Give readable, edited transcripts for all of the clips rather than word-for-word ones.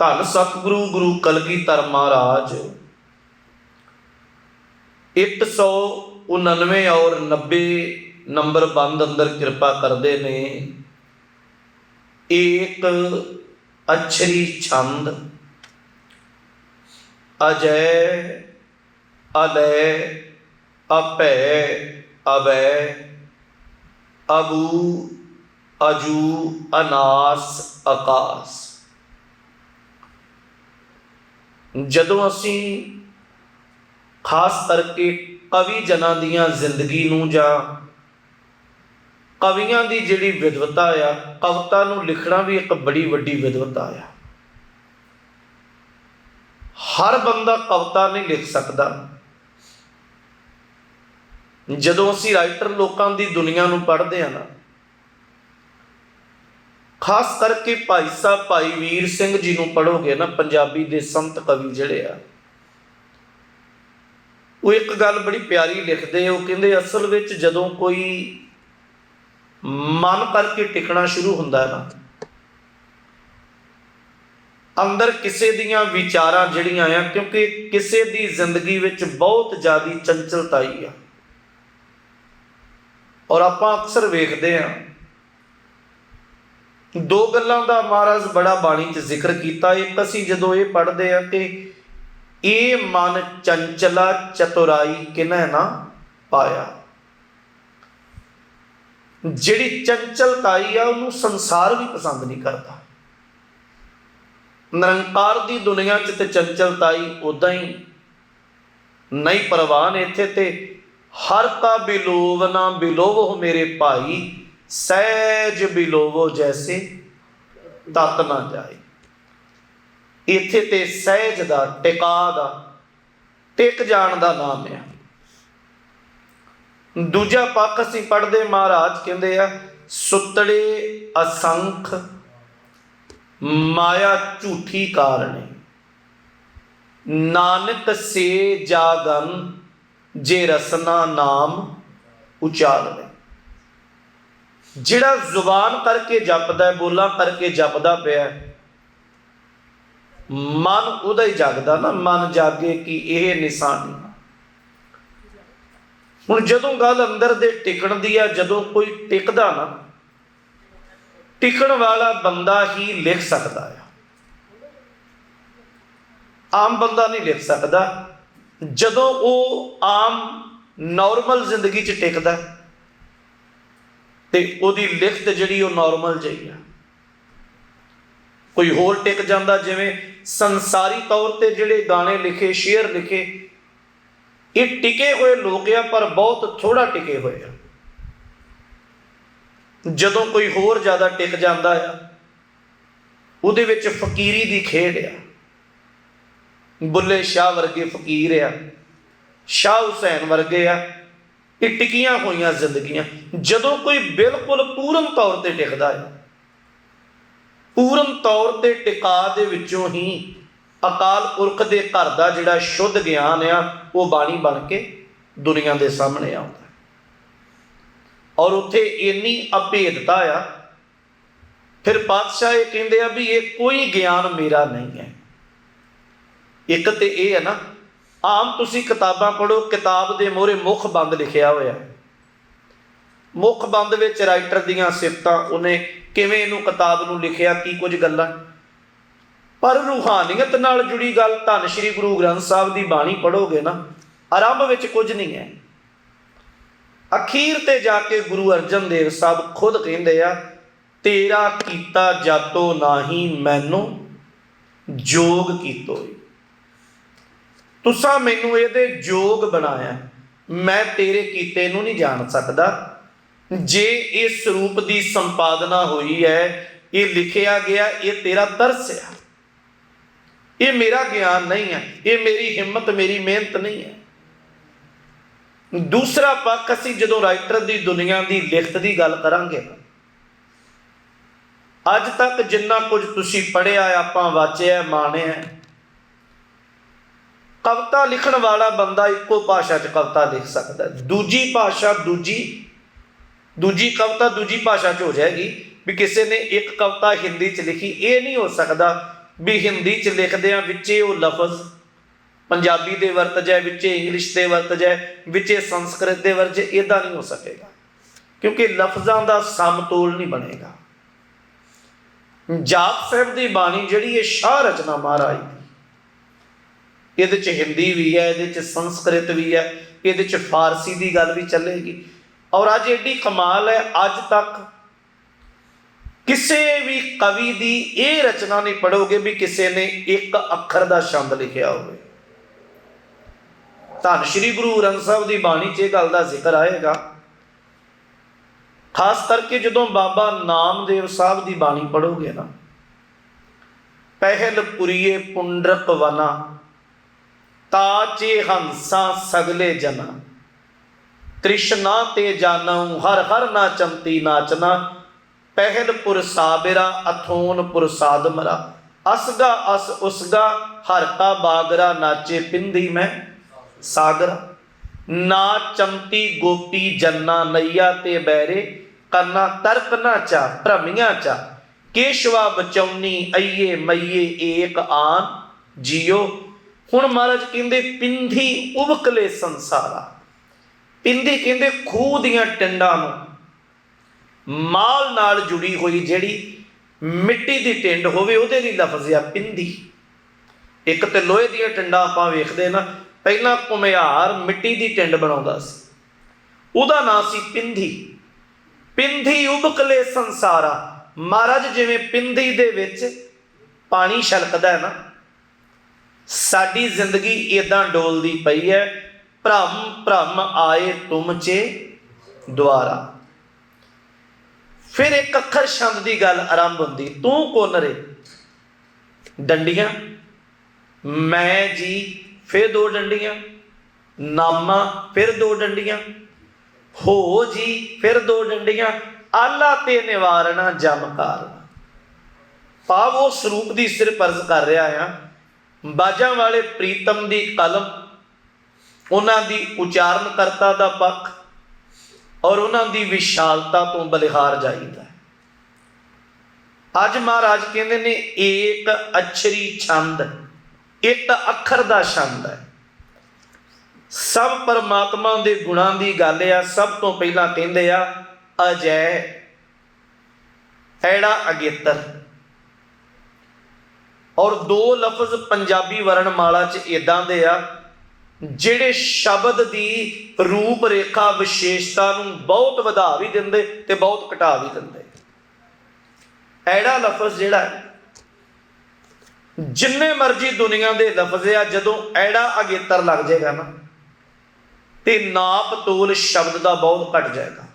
ਧੰਨ ਸਤਿਗੁਰੂ ਗੁਰੂ ਕਲਗੀਧਰ ਮਹਾਰਾਜ 199 और 90 नंबर बंद अंदर कृपा करते ने। एक अक्षरी छंद अजय अलय अपै अवै अबू अजू अनास आकाश। जदों असी खास करके कवि जना दियां जिंदगी नूं जां कवियां दी जिहड़ी विद्वता आ, कविता नूं लिखना भी एक बड़ी वड्डी विद्वता आ। हर बंदा कविता नहीं लिख सकता। जदों असी राइटर लोगों की दुनिया नूं पढ़दे हां ना, खास करके भाई साहब भाई वीर सिंह जी नूं पढ़ोगे ना, पंजाबी दे संत कवि जिहड़े आ, वो एक गल बड़ी प्यारी लिखते। वो कहते असल विच जदों कोई मन करके टिकना शुरू हुंदा है ना, अंदर किसी दियां विचारां जिहड़ियां आ, क्योंकि किसी दी जिंदगी विच बहुत ज़्यादा चंचलता ही आ। और आपां अक्सर वेखदे हां, दो गल्लां दा महाराज बड़ा बाणी च जिक्र कीता। एक असीं जदों ये पढ़दे हां कि ये मन चंचला चतुराई किन्है ना पाया। जिहड़ी चंचलताई आ उन्होंने संसार भी पसंद नहीं करता। निरंकार की दुनिया च ते चंचलताई उदा ही नहीं परवान। इत्थे ते हर का बिलोव ना बिलोवो मेरे भाई, सहज बिलोवो जैसे तत ना जाए। इत्थे ते सहज दा टिका दा टिक जाण दा नाम है। दूजा पक्ष असीं पढ़दे महाराज कहंदे आ, सुतड़े असंख माया झूठी कारणे, नानक से जागन जे रसना नाम उचारणे। जिहड़ा जुबान करके जपदा, बोला करके जपदा पिया, मन उदा ही जागदा ना। मन जागे कि यह निशानी। हुण जदों गल अंदर दे टिकण दी आ, जदों कोई टिकदा ना, टिकण वाला बंदा ही लिख सकदा है, आम बंदा नहीं लिख सकदा। जदों वो आम नॉर्मल जिंदगी च टिकदा ते ओदी लिखत जिहड़ी वो नॉर्मल जही आ। कोई होर टिक जाता, जिवें संसारी तौर पर जिहड़े गाने लिखे, शेर लिखे, ये टिके हुए लोग आ, पर बहुत थोड़ा टिके हुए आ। जदों कोई होर ज़्यादा टिक जाता है, उहदे विच फकीरी दी खेड आ। बुल्ले शाह वर्गे फकीर आ, शाह हुसैन वर्गे आ, ये टिकियां हुई जिंदगियां। जदों कोई बिल्कुल पूर्ण तौर पर टिकदा है, पूर्ण तौर पर टिका दे विचों ही अकाल पुरख के घर का जिहड़ा शुद्ध ज्ञान आ, वो बाणी बन के दुनिया के सामने आता। और उत्थे इन्नी अभेदता आ, फिर पातशाह ये कहते हैं भी ये कोई ज्ञान मेरा नहीं है। एक तो ये है ना, आम तुसी किताबां पढ़ो, किताब के मोहरे मुख बंद लिखिया होया, मुख बंद विच राइटर दियां सिफतां, उन्हें किवें इहनूं किताब नूं लिखिया, की कुछ गल्लां। पर रूहानीयत नाल जुड़ी गल धन श्री गुरु ग्रंथ साहब की बाणी पढ़ोगे ना, आरंभ विच कुछ नहीं है। अखीर ते जाके गुरु अर्जन देव साहब खुद कहंदे आ, तेरा कीता जातो नाही मैनू जोग कीतो। तुसा मैनू इहदे जोग बनाया, मैं तेरे कीते नूं नहीं जान सकदा। जे इस रूप की संपादना हुई है, ये लिखिया गया, ये तेरा तरस है, ये मेरा ज्ञान नहीं है, ये मेरी हिम्मत मेरी मेहनत नहीं है। दूसरा पक्ष असीं जदों राइटर की दुनिया की लिखत की गल करांगे, अज तक जिन्ना कुछ तुसीं पढ़िया, आपां वाचिया, माणिया, कविता लिखण वाला बंदा इको भाषा च कविता लिख सकता है। दूजी भाषा दूजी कविता दूजी भाषा च हो जाएगी। भी किसी ने एक कविता हिंदी च लिखी, ये नहीं हो सकता ਵੀ ਹਿੰਦੀ 'ਚ ਲਿਖਦਿਆਂ ਵਿੱਚੇ ਉਹ ਲਫ਼ਜ਼ ਪੰਜਾਬੀ ਦੇ ਵਰਤ ਜਾਏ, ਵਿੱਚੇ ਇੰਗਲਿਸ਼ ਦੇ ਵਰਤ ਜਾਏ, ਵਿੱਚੇ ਸੰਸਕ੍ਰਿਤ ਦੇ ਵਰਤ ਜਾਏ, ਇੱਦਾਂ ਨਹੀਂ ਹੋ ਸਕੇਗਾ, ਕਿਉਂਕਿ ਲਫ਼ਜ਼ਾਂ ਦਾ ਸਮਤੋਲ ਨਹੀਂ ਬਣੇਗਾ। ਜਾਪ ਸਾਹਿਬ ਦੀ ਬਾਣੀ ਜਿਹੜੀ ਇਹ ਸ਼ਾਹ ਰਚਨਾ ਮਹਾਰਾਜ ਦੀ, ਇਹਦੇ 'ਚ ਹਿੰਦੀ ਵੀ ਹੈ, ਇਹਦੇ 'ਚ ਸੰਸਕ੍ਰਿਤ ਵੀ ਹੈ, ਇਹਦੇ 'ਚ ਫਾਰਸੀ ਦੀ ਗੱਲ ਵੀ ਚੱਲੇਗੀ। ਔਰ ਅੱਜ ਐਡੀ ਕਮਾਲ ਹੈ, ਅੱਜ ਤੱਕ ਕਿਸੇ ਵੀ ਕਵੀ ਦੀ ਇਹ ਰਚਨਾ ਨਹੀਂ ਪੜ੍ਹੋਗੇ ਵੀ ਕਿਸੇ ਨੇ ਇੱਕ ਅੱਖਰ ਦਾ ਛੰਦ ਲਿਖਿਆ ਹੋਵੇ। ਧੰਨ ਸ਼੍ਰੀ ਗੁਰੂ ਗ੍ਰੰਥ ਸਾਹਿਬ ਦੀ ਬਾਣੀ 'ਚ ਇਹ ਗੱਲ ਦਾ ਜ਼ਿਕਰ ਆਏਗਾ, ਖਾਸ ਕਰਕੇ ਜਦੋਂ ਬਾਬਾ ਨਾਮਦੇਵ ਸਾਹਿਬ ਦੀ ਬਾਣੀ ਪੜ੍ਹੋਗੇ ਨਾ, ਪਹਿਲ ਪੁਰੀਏ ਪੁੰਡਰਕ ਵਨਾ, ਤਾਚੇ ਹੰਸਾਂ ਸਗਲੇ ਜਨਾ, ਕ੍ਰਿਸ਼ਨਾ ਤੇ ਜਾਨਉ ਹਰ ਹਰ ਨਾਚੰਤੀ ਨਾਚਨਾ, ਪਹਿਲ ਪੁਰ ਸਾਬਿਰਾ ਅਥੋਨ ਪੁਰ ਸਾਧਮਰਾ, ਅਸਗਾ ਅਸ ਉਸਗਾ ਹਰ ਕਾ ਬਾਗਰਾ, ਨਾਚੇ ਪਿੰਦੀ ਮੈਂ ਸਾਗਰਾ, ਨਾਚੰਤੀ ਗੋਪੀ ਜੰਨਾ ਨਈਆ ਤੇ ਬੈਰੇ, ਕਰਨਾ ਤਰਕ ਨਾ ਚਾ ਭ੍ਰਮੀਆਂ ਚਾ, ਕੇਸ਼ਵਾ ਬਚਾਉਣੀ ਅਈਏ ਮਈਏ ਏਕ ਆਨ ਜੀਓ। ਹੁਣ ਮਹਾਰਾਜ ਕਹਿੰਦੇ ਪਿੰਧੀ ਉਬਕਲੇ ਸੰਸਾਰਾ, ਪਿੰਧੀ ਕਹਿੰਦੇ ਖੂਹ ਦੀਆਂ ਟਿੰਡਾਂ ਨੂੰ, ਮਾਲ ਨਾਲ ਜੁੜੀ ਹੋਈ ਜਿਹੜੀ ਮਿੱਟੀ ਦੀ ਟਿੰਡ ਹੋਵੇ ਉਹਦੇ ਲਈ ਲਫ਼ਜ਼ ਆ ਪਿੰਧੀ। ਇੱਕ ਤੇ ਲੋਹੇ ਦੀਆਂ ਟਿੰਡਾਂ ਆਪਾਂ ਵੇਖਦੇ ਨਾ, ਪਹਿਲਾਂ ਘੁਮਿਆਰ ਮਿੱਟੀ ਦੀ ਟਿੰਡ ਬਣਾਉਂਦਾ ਸੀ, ਉਹਦਾ ਨਾਂ ਸੀ ਪਿੰਧੀ। ਪਿੰਧੀ ਉਬਕਲੇ ਸੰਸਾਰਾ, ਮਹਾਰਾਜ ਜਿਵੇਂ ਪਿੰਧੀ ਦੇ ਵਿੱਚ ਪਾਣੀ ਛਲਕਦਾ ਹੈ ਨਾ, ਸਾਡੀ ਜ਼ਿੰਦਗੀ ਇੱਦਾਂ ਡੋਲਦੀ ਪਈ ਹੈ, ਭ੍ਰਮ ਭ੍ਰਮ ਆਏ ਤੁਮ ਚੇ ਦੁਆਰਾ। ਫਿਰ ਇੱਕ ਅੱਖਰ ਛੰਦ ਦੀ ਗੱਲ ਆਰੰਭ ਹੁੰਦੀ, ਤੂੰ ਕੋਨ ਰੇ ਡੰਡੀਆਂ, ਮੈਂ ਜੀ ਫਿਰ ਦੋ ਡੰਡੀਆਂ, ਨਾਮਾ ਫਿਰ ਦੋ ਡੰਡੀਆਂ, ਹੋ ਜੀ ਫਿਰ ਦੋ ਡੰਡੀਆਂ, ਆਲਾ ਤੇ ਨਿਵਾਰਣਾ ਜਮ ਕਾਰਨਾ। ਭਾਵ ਉਹ ਸਰੂਪ ਦੀ ਸਿਰਫ ਅਰਜ਼ ਕਰ ਰਿਹਾ ਆ, ਬਾਜਾਂ ਵਾਲੇ ਪ੍ਰੀਤਮ ਦੀ ਕਲਮ, ਉਹਨਾਂ ਦੀ ਉਚਾਰਨ ਕਰਤਾ ਦਾ ਪੱਖ ਔਰ ਉਹਨਾਂ ਦੀ ਵਿਸ਼ਾਲਤਾ ਤੋਂ ਬਲਿਹਾਰ ਜਾਈਦਾ। ਅੱਜ ਮਹਾਰਾਜ ਕਹਿੰਦੇ ਨੇ ਏਕ ਅਛਰੀ ਛੰਦ, ਇੱਕ ਅੱਖਰ ਦਾ ਛੰਦ ਹੈ। ਸਭ ਪਰਮਾਤਮਾ ਦੇ ਗੁਣਾਂ ਦੀ ਗੱਲ ਆ। ਸਭ ਤੋਂ ਪਹਿਲਾਂ ਕਹਿੰਦੇ ਆ ਅਜੈ, ਐੜਾ ਅਗੇਤਰ, ਔਰ ਦੋ ਲਫ਼ਜ਼ ਪੰਜਾਬੀ ਵਰਣਮਾਲਾ 'ਚ ਇੱਦਾਂ ਦੇ ਆ ਜਿਹੜੇ ਸ਼ਬਦ ਦੀ ਰੂਪ ਰੇਖਾ ਵਿਸ਼ੇਸ਼ਤਾ ਨੂੰ ਬਹੁਤ ਵਧਾ ਵੀ ਦਿੰਦੇ ਤੇ ਬਹੁਤ ਘਟਾ ਵੀ ਦਿੰਦੇ। ਐੜਾ ਲਫ਼ਜ਼ ਜਿਹੜਾ ਹੈ, ਜਿੰਨੇ ਮਰਜ਼ੀ ਦੁਨੀਆ ਦੇ ਲਫ਼ਜ਼ ਆ, ਜਦੋਂ ਐੜਾ ਅਗੇਤਰ ਲੱਗ ਜਾਏਗਾ ਨਾ ਤੇ ਨਾਪ ਤੋਲ ਸ਼ਬਦ ਦਾ ਬਹੁਤ ਘਟ ਜਾਏਗਾ।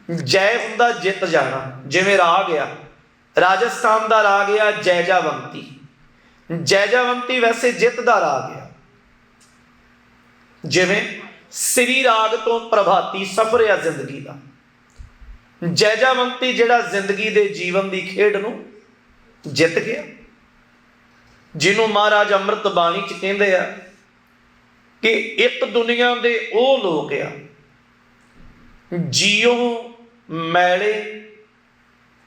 ਜੈ ਹੁੰਦਾ ਜਿੱਤ ਜਾਣਾ, ਜਿਵੇਂ ਰਾਗ ਆ, ਰਾਜਸਥਾਨ ਦਾ ਰਾਗ ਆ ਜੈਜਾਵੰਤੀ। ਜੈਜਾਵੰਤੀ ਵੈਸੇ ਜਿੱਤ ਦਾ ਰਾਗ ਆ। ਜਿਵੇਂ ਸ੍ਰੀ ਰਾਗ ਤੋਂ ਪ੍ਰਭਾਤੀ ਸਫ਼ਰ ਆ ਜ਼ਿੰਦਗੀ ਦਾ, ਜੈਜਾਵੰਤੀ ਜਿਹੜਾ ਜ਼ਿੰਦਗੀ ਦੇ ਜੀਵਨ ਦੀ ਖੇਡ ਨੂੰ ਜਿੱਤ ਗਿਆ, ਜਿਹਨੂੰ ਮਹਾਰਾਜ ਅੰਮ੍ਰਿਤ ਬਾਣੀ 'ਚ ਕਹਿੰਦੇ ਆ ਕਿ ਇੱਕ ਦੁਨੀਆ ਦੇ ਉਹ ਲੋਕ ਆ ਜੀਓ ਮੈਲੇ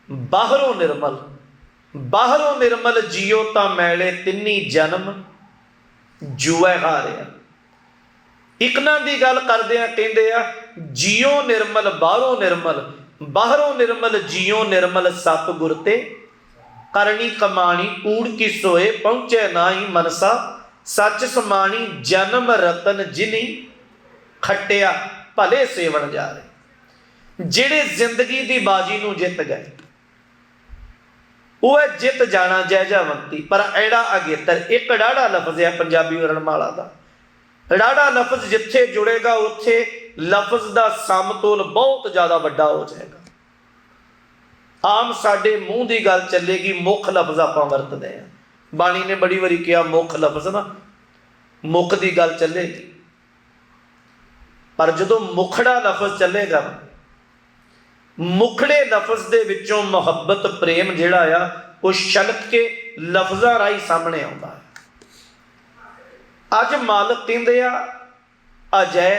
ਬਾਹਰੋਂ ਨਿਰਮਲ, ਬਾਹਰੋਂ ਨਿਰਮਲ ਜੀਓ ਤਾਂ ਮੈਲੇ, ਤਿੰਨੀ ਜਨਮ ਜੂਐ ਹਾਰਿਆ। ਇਕਨਾਂ ਦੀ ਗੱਲ ਕਰਦੇ ਆ, ਕਹਿੰਦੇ ਆ ਜੀਓ ਨਿਰਮਲ ਬਾਹਰੋਂ ਨਿਰਮਲ, ਬਾਹਰੋਂ ਨਿਰਮਲ ਜੀਓ ਨਿਰਮਲ, ਸਤਿਗੁਰ ਤੇ ਕਰਨੀ ਕਮਾਣੀ, ਕੂੜ ਕੀ ਸੋਏ ਪਹੁੰਚੇ ਨਾਹੀ ਮਨਸਾ, ਸੱਚ ਸਮਾਣੀ ਜਨਮ ਰਤਨ ਜਿਨੀ ਖੱਟਿਆ, ਭਲੇ ਸੇਵਨ ਜਾ ਰਹੇ। ਜਿਹੜੇ ਜ਼ਿੰਦਗੀ ਦੀ ਬਾਜੀ ਨੂੰ ਜਿੱਤ ਗਏ ਉਹ ਹੈ ਜਿੱਤ ਜਾਣਾ ਜੈਜਾਵੰਤੀ। ਪਰ ਐੜਾ ਅਗੇਤਰ ਇੱਕ ਡਾੜਾ ਲਫ਼ਜ਼ ਹੈ ਪੰਜਾਬੀ ਵਰਣਮਾਲਾ ਦਾ। ਡਾੜਾ ਲਫ਼ਜ਼ ਜਿੱਥੇ ਜੁੜੇਗਾ ਉੱਥੇ ਲਫ਼ਜ਼ ਦਾ ਸਮਤੋਲ ਬਹੁਤ ਜ਼ਿਆਦਾ ਵੱਡਾ ਹੋ ਜਾਏਗਾ। ਆਮ ਸਾਡੇ ਮੂੰਹ ਦੀ ਗੱਲ ਚੱਲੇਗੀ, ਮੁੱਖ ਲਫ਼ਜ਼ ਆਪਾਂ ਵਰਤਦੇ ਹਾਂ। ਬਾਣੀ ਨੇ ਬੜੀ ਵਾਰੀ ਕਿਹਾ ਮੁੱਖ ਲਫ਼ਜ਼ ਨਾ, ਮੁੱਖ ਦੀ ਗੱਲ ਚੱਲੇਗੀ। ਪਰ ਜਦੋਂ ਮੁਖੜਾ ਲਫ਼ਜ਼ ਚੱਲੇਗਾ, ਮੁਖੜੇ ਲਫ਼ਜ਼ ਦੇ ਵਿੱਚੋਂ ਮੁਹੱਬਤ ਪ੍ਰੇਮ ਜਿਹੜਾ ਆ ਉਹ ਛਲਕ ਕੇ ਲਫ਼ਜ਼ਾਂ ਰਾਹੀਂ ਸਾਹਮਣੇ ਆਉਂਦਾ ਹੈ। ਅੱਜ ਮਾਲਕ ਕਹਿੰਦੇ ਆ ਅਜੈ,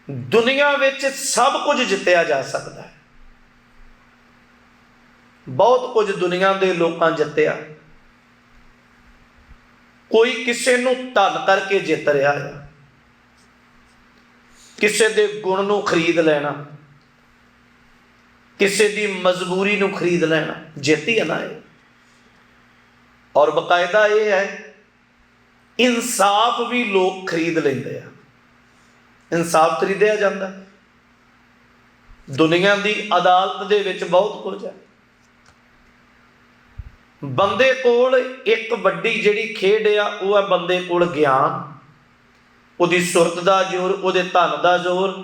ਦੁਨੀਆ ਵਿੱਚ ਸਭ ਕੁਝ ਜਿੱਤਿਆ ਜਾ ਸਕਦਾ ਹੈ। ਬਹੁਤ ਕੁਝ ਦੁਨੀਆ ਦੇ ਲੋਕਾਂ ਜਿੱਤਿਆ। ਕੋਈ ਕਿਸੇ ਨੂੰ ਧਨ ਕਰਕੇ ਜਿੱਤ ਰਿਹਾ ਆ, ਕਿਸੇ ਦੇ ਗੁਣ ਨੂੰ ਖਰੀਦ ਲੈਣਾ, ਕਿਸੇ ਦੀ ਮਜਬੂਰੀ ਨੂੰ ਖਰੀਦ ਲੈਣਾ, ਜਿੱਤੀ ਹੈ ਨਾ ਇਹ। ਔਰ ਬਕਾਇਦਾ ਇਹ ਹੈ, ਇਨਸਾਫ ਵੀ ਲੋਕ ਖਰੀਦ ਲੈਂਦੇ ਆ। ਇਨਸਾਫ ਖਰੀਦਿਆ ਜਾਂਦਾ। ਦੁਨੀਆ ਦੀ ਅਦਾਲਤ ਦੇ ਵਿੱਚ ਬਹੁਤ ਕੁਝ ਹੈ। ਬੰਦੇ ਕੋਲ ਇੱਕ ਵੱਡੀ ਜਿਹੜੀ ਖੇਡ ਆ ਉਹ ਹੈ ਬੰਦੇ ਕੋਲ ਗਿਆਨ, ਉਹਦੀ ਸੁਰਤ ਦਾ ਜ਼ੋਰ, ਉਹਦੇ ਧਨ ਦਾ ਜ਼ੋਰ,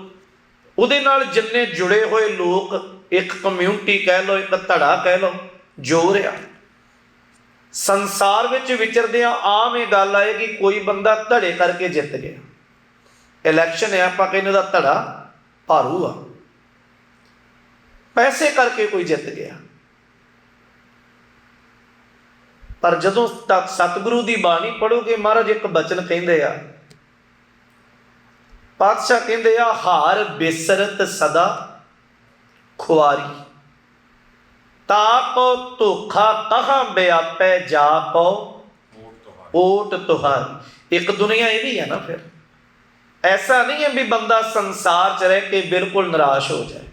ਉਹਦੇ ਨਾਲ ਜਿੰਨੇ ਜੁੜੇ ਹੋਏ ਲੋਕ, ਇੱਕ ਕਮਿਊਨਿਟੀ ਕਹਿ ਲਓ, ਇੱਕ ਧੜਾ ਕਹਿ ਲਓ, ਜ਼ੋਰ ਆ। ਸੰਸਾਰ ਵਿੱਚ ਵਿਚਰਦਿਆਂ ਆਮ ਇਹ ਗੱਲ ਆਏਗੀ, ਕੋਈ ਬੰਦਾ ਧੜੇ ਕਰਕੇ ਜਿੱਤ ਗਿਆ। ਇਲੈਕਸ਼ਨ ਹੈ, ਆਪਾਂ ਕਹਿੰਦੇ ਉਹਦਾ ਧੜਾ ਭਾਰੂ ਆ, ਪੈਸੇ ਕਰਕੇ ਕੋਈ ਜਿੱਤ ਗਿਆ। ਪਰ ਜਦੋਂ ਤੱਕ ਸਤਿਗੁਰੂ ਦੀ ਬਾਣੀ ਪੜ੍ਹੋਗੇ, ਮਹਾਰਾਜ ਇੱਕ ਬਚਨ ਕਹਿੰਦੇ ਆ, ਪਾਤਸ਼ਾਹ ਕਹਿੰਦੇ ਆ, ਹਾਰ ਬਿਸਰਤ ਸਦਾ ਖੁਆਰੀ, ਤਾ ਕੋ ਧੋਖਾ ਕਹਾਂ ਵਿਆਪੈ, ਜਾ ਕੋ ਓਟ ਤੁਹਾਰੀ। ਇੱਕ ਦੁਨੀਆ ਇਹ ਵੀ ਹੈ ਨਾ। ਫਿਰ ਐਸਾ ਨਹੀਂ ਹੈ ਵੀ ਬੰਦਾ ਸੰਸਾਰ 'ਚ ਰਹਿ ਕੇ ਬਿਲਕੁਲ ਨਿਰਾਸ਼ ਹੋ ਜਾਏ।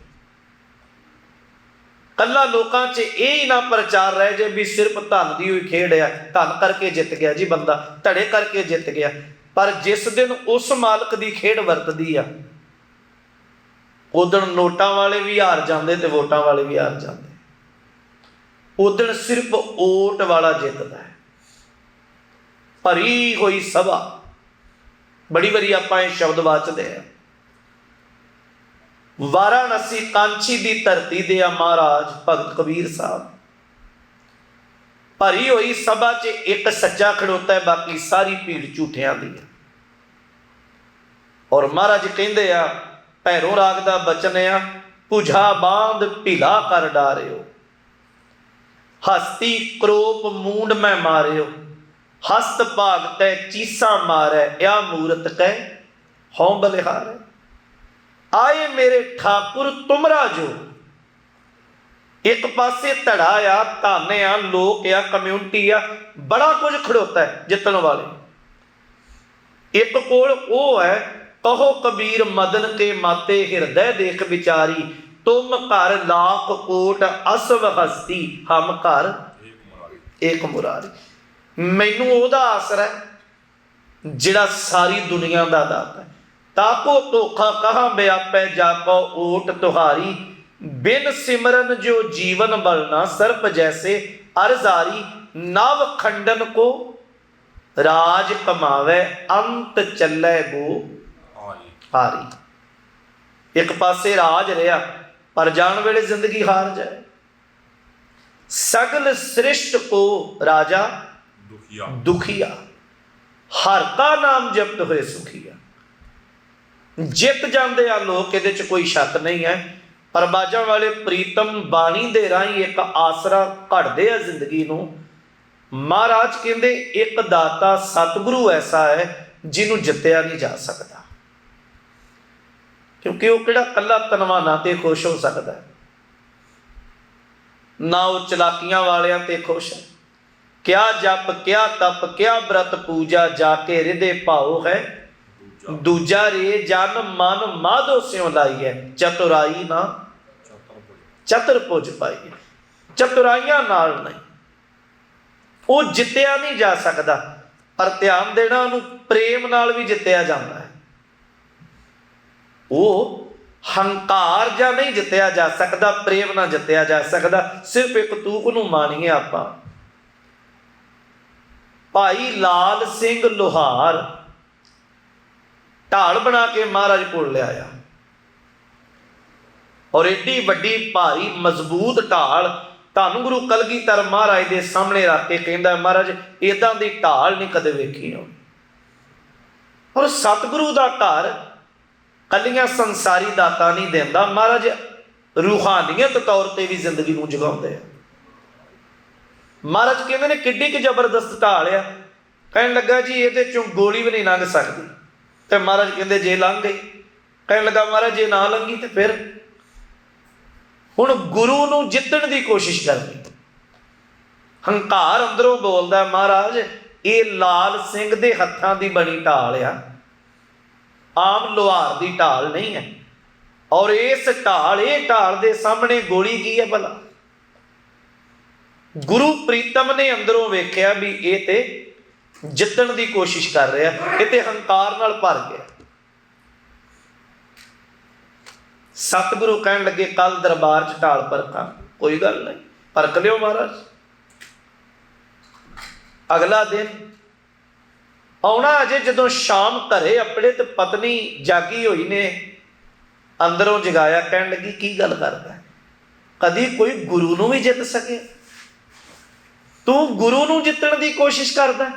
ਕੱਲਾ ਲੋਕਾਂ 'ਚ ਇਹ ਹੀ ਨਾ ਪ੍ਰਚਾਰ ਰਹਿ ਜਾਏ ਵੀ ਸਿਰਫ ਧਨ ਦੀ ਹੋਈ ਖੇਡ ਆ, ਧਨ ਕਰਕੇ ਜਿੱਤ ਗਿਆ ਜੀ ਬੰਦਾ, ਧੜੇ ਕਰਕੇ ਜਿੱਤ ਗਿਆ। ਪਰ ਜਿਸ ਦਿਨ ਉਸ ਮਾਲਕ ਦੀ ਖੇਡ ਵਰਤਦੀ ਆ, ਉਦਣ ਨੋਟਾਂ ਵਾਲੇ ਵੀ ਹਾਰ ਜਾਂਦੇ ਤੇ ਵੋਟਾਂ ਵਾਲੇ ਵੀ ਹਾਰ ਜਾਂਦੇ। ਉਦਣ ਸਿਰਫ ਓਟ ਵਾਲਾ ਜਿੱਤਦਾ ਹੈ। ਭਰੀ ਹੋਈ ਸਭਾ, ਬੜੀ ਵਾਰੀ ਆਪਾਂ ਇਹ ਸ਼ਬਦ ਵਾਚਦੇ ਆ, ਵਾਰਾਣਸੀ ਕਾਂਚੀ ਦੀ ਧਰਤੀ ਦੇ ਆ ਮਹਾਰਾਜ ਭਗਤ ਕਬੀਰ ਸਾਹਿਬ। ਭਰੀ ਹੋਈ ਸਭਾ 'ਚ ਇੱਕ ਸੱਚਾ ਖੜੋਤਾ ਹੈ, ਬਾਕੀ ਸਾਰੀ ਭੀੜ ਝੂਠਿਆਂ ਦੀ ਹੈ। ਔਰ ਮਹਾਰਾਜ ਕਹਿੰਦੇ ਆ, ਭੈਰੋਂ ਰਾਗ ਦਾ ਬਚਨ ਆ, ਪੁਝਾ ਬਾਂਧ ਭਿਲਾ ਕਰ ਡਾਰਿਓ, ਹਸਤੀ ਕਰੋਪ ਮੂੰਡ ਮੈਂ ਮਾਰਿਓ, ਹਸਤ ਭਾਗ ਤੈ ਚੀਸਾ ਮਾਰੈ, ਯਾ ਮੂਰਤ ਕਹਿ ਹਉ ਬਲਿਹਾਰੈ। ਆਏ ਮੇਰੇ ਠਾਕੁਰ ਤੁਮਰਾ ਜੋ। ਇੱਕ ਪਾਸੇ ਧੜਾ ਆ, ਧਨ ਆ, ਲੋਕ ਆ, ਕਮਿਊਨਿਟੀ ਆ, ਬੜਾ ਕੁਝ ਖੜੋਤਾ ਹੈ ਜਿੱਤਣ ਵਾਲੇ। ਇੱਕ ਕੋਲ ਉਹ ਹੈ, ਕਹੋ ਕਬੀਰ ਮਦਨ ਕੇ ਮਾਤੇ ਹਿਰਦੈ ਦੇਖ ਵਿਚਾਰੀ, ਤੁਮ ਘਰ ਲਾਖ ਕੋਟ ਅਸਵ ਹਸਤੀ, ਹਮ ਘਰ ਏਕ ਮੁਰਾਰੀ। ਮੈਨੂੰ ਉਹਦਾ ਆਸਰਾ ਹੈ ਜਿਹੜਾ ਸਾਰੀ ਦੁਨੀਆ ਦਾ ਦਾਤਾ ਹੈ। ਤਾਕੋ ਧੋਖਾ ਕਹਾਂ ਵਿਆਪੈ, ਜਾਕੋ ਓਟ ਤੁਹਾਰੀ, ਬਿਨ ਸਿਮਰਨ ਜੋ ਜੀਵਨ ਬਲਨਾ, ਸਰਪ ਜੈਸੇ ਅਰਜ਼ਾਰੀ, ਨਵ ਖੰਡਨ ਕੋ ਰਾਜ ਕਮਾਵੇ, ਅੰਤ ਚੱਲੇ ਗੋ ਹਾਰੀ। ਇੱਕ ਪਾਸੇ ਰਾਜ ਰਿਹਾ, ਪਰ ਜਾਣ ਵੇਲੇ ਜ਼ਿੰਦਗੀ ਹਾਰ ਜਾਏ। ਸਗਲ ਸ੍ਰਿਸ਼ਟ ਕੋ ਰਾਜਾ ਦੁਖੀਆ, ਹਰ ਕਾ ਨਾਮ ਜਪਤ ਹੋਏ ਸੁਖੀਆ। ਜਿੱਤ ਜਾਂਦੇ ਆ ਲੋਕ, ਇਹਦੇ 'ਚ ਕੋਈ ਸ਼ੱਕ ਨਹੀਂ ਹੈ। ਪਰ ਬਾਜਾਂ ਵਾਲੇ ਪ੍ਰੀਤਮ ਬਾਣੀ ਦੇ ਰਾਹੀਂ ਇੱਕ ਆਸਰਾ ਘੜਦੇ ਆ ਜ਼ਿੰਦਗੀ ਨੂੰ। ਮਹਾਰਾਜ ਕਹਿੰਦੇ, ਇੱਕ ਦਾਤਾ ਸਤਿਗੁਰੂ ਐਸਾ ਹੈ ਜਿਹਨੂੰ ਜਿੱਤਿਆ ਨਹੀਂ ਜਾ ਸਕਦਾ, ਕਿਉਂਕਿ ਉਹ ਕਿਹੜਾ ਕੱਲਾ ਧਨਵਾਨਾਂ ਤੇ ਖੁਸ਼ ਹੋ ਸਕਦਾ, ਨਾ ਉਹ ਚਲਾਕੀਆਂ ਵਾਲਿਆਂ ਤੇ ਖੁਸ਼ ਹੈ। ਕਿਆ ਜਪ ਕਿਆ ਤਪ ਕਿਆ ਬ੍ਰਤ ਪੂਜਾ, ਜਾ ਕੇ ਹਿਰਦੇ ਭਾਉ ਹੈ ਦੂਜਾ ਰੇ, ਜਨ ਮਨ ਮਾਧੋ ਸਿਉ ਲਾਈ ਹੈ, ਚਤੁਰਾਈ ਨਾ ਚਤੁਰਭੁਜ ਪਾਈ। ਚਤੁਰਾਈਆਂ ਨਾਲ ਨਹੀਂ, ਉਹ ਜਿੱਤਿਆ ਨਹੀਂ ਜਾ ਸਕਦਾ। ਪਰ ਧਿਆਨ ਦੇਣਾ, ਉਹਨੂੰ ਪ੍ਰੇਮ ਨਾਲ ਵੀ ਜਿੱਤਿਆ ਜਾਂਦਾ ਹੈ। ਉਹ ਹੰਕਾਰ ਜਾਂ ਨਹੀਂ ਜਿੱਤਿਆ ਜਾ ਸਕਦਾ, ਪ੍ਰੇਮ ਨਾਲ ਜਿੱਤਿਆ ਜਾ ਸਕਦਾ। ਸਿਰਫ ਇੱਕ ਤੂਕ ਨੂੰ ਮਾਨੀਏ ਆਪਾਂ। ਭਾਈ ਲਾਲ ਸਿੰਘ ਲੋਹਾਰ ਢਾਲ ਬਣਾ ਕੇ ਮਹਾਰਾਜ ਕੋਲ ਲਿਆਇਆ, ਔਰ ਏਡੀ ਵੱਡੀ ਭਾਰੀ ਮਜ਼ਬੂਤ ਢਾਲ ਧੰਨ ਗੁਰੂ ਕਲਗੀਧਰ ਮਹਾਰਾਜ ਦੇ ਸਾਹਮਣੇ ਰੱਖ ਕੇ ਕਹਿੰਦਾ, ਮਹਾਰਾਜ ਏਦਾਂ ਦੀ ਢਾਲ ਨਹੀਂ ਕਦੇ ਵੇਖੀ ਹੋਣੀ। ਔਰ ਸਤਿਗੁਰੂ ਦਾ ਘਰ ਕੱਲੀਆਂ ਸੰਸਾਰੀ ਦਾਤਾਂ ਨਹੀਂ ਦਿੰਦਾ, ਮਹਾਰਾਜ ਰੂਹਾਨੀਅਤ ਤੌਰ ਤੇ ਵੀ ਜ਼ਿੰਦਗੀ ਨੂੰ ਜਗਾਉਂਦੇ ਆ। ਮਹਾਰਾਜ ਕਹਿੰਦੇ ਨੇ, ਕਿੱਡੀ ਕਿ ਜ਼ਬਰਦਸਤ ਢਾਲ ਆ। ਕਹਿਣ ਲੱਗਾ, ਜੀ ਇਹਦੇ ਚੋਂ ਗੋਲੀ ਵੀ ਨਹੀਂ ਲੰਘ ਸਕਦੀ। ਤੇ ਮਹਾਰਾਜ ਕਹਿੰਦੇ, ਜੇ ਲੰਘ ਗਈ। ਕਹਿਣ ਲੱਗਾ, ਮਹਾਰਾਜ ਜੇ ਨਾ ਲੰਘੀ ਤੇ ਫਿਰ। ਹੁਣ ਗੁਰੂ ਨੂੰ ਜਿੱਤਣ ਦੀ ਕੋਸ਼ਿਸ਼ ਕਰਨੀ। ਹੰਕਾਰ ਅੰਦਰੋਂ ਬੋਲਦਾ, ਮਹਾਰਾਜ ਇਹ ਲਾਲ ਸਿੰਘ ਦੇ ਹੱਥਾਂ ਦੀ ਬਣੀ ਢਾਲ ਆ, ਆਮ ਲੋਹਾਰ ਦੀ ਢਾਲ ਨਹੀਂ ਹੈ। ਔਰ ਇਸ ਢਾਲ, ਇਹ ਢਾਲ ਦੇ ਸਾਹਮਣੇ ਗੋਲੀ ਕੀ ਹੈ ਭਲਾ? ਗੁਰੂ ਪ੍ਰੀਤਮ ਨੇ ਅੰਦਰੋਂ ਵੇਖਿਆ ਵੀ ਇਹ ਤੇ ਜਿੱਤਣ ਦੀ ਕੋਸ਼ਿਸ਼ ਕਰ ਰਿਹਾ, ਇਹ ਤੇ ਹੰਕਾਰ ਨਾਲ ਭਰ ਗਿਆ। ਸਤਿਗੁਰੂ ਕਹਿਣ ਲੱਗੇ, ਕੱਲ ਦਰਬਾਰ 'ਚ ਢਾਲ ਪਰਖਾਂ। ਕੋਈ ਗੱਲ ਨਹੀਂ, ਪਰਖ ਲਿਓ ਮਹਾਰਾਜ। ਅਗਲਾ ਦਿਨ ਆਉਣਾ ਅਜੇ, ਜਦੋਂ ਸ਼ਾਮ ਘਰੇ ਆਪਣੇ ਤੇ ਪਤਨੀ ਜਾਗੀ ਹੋਈ ਨੇ ਅੰਦਰੋਂ ਜਗਾਇਆ। ਕਹਿਣ ਲੱਗੀ, ਕੀ ਗੱਲ ਕਰਦਾ, ਕਦੀ ਕੋਈ ਗੁਰੂ ਨੂੰ ਵੀ ਜਿੱਤ ਸਕੇ? ਤੂੰ ਗੁਰੂ ਨੂੰ ਜਿੱਤਣ ਦੀ ਕੋਸ਼ਿਸ਼ ਕਰਦਾ?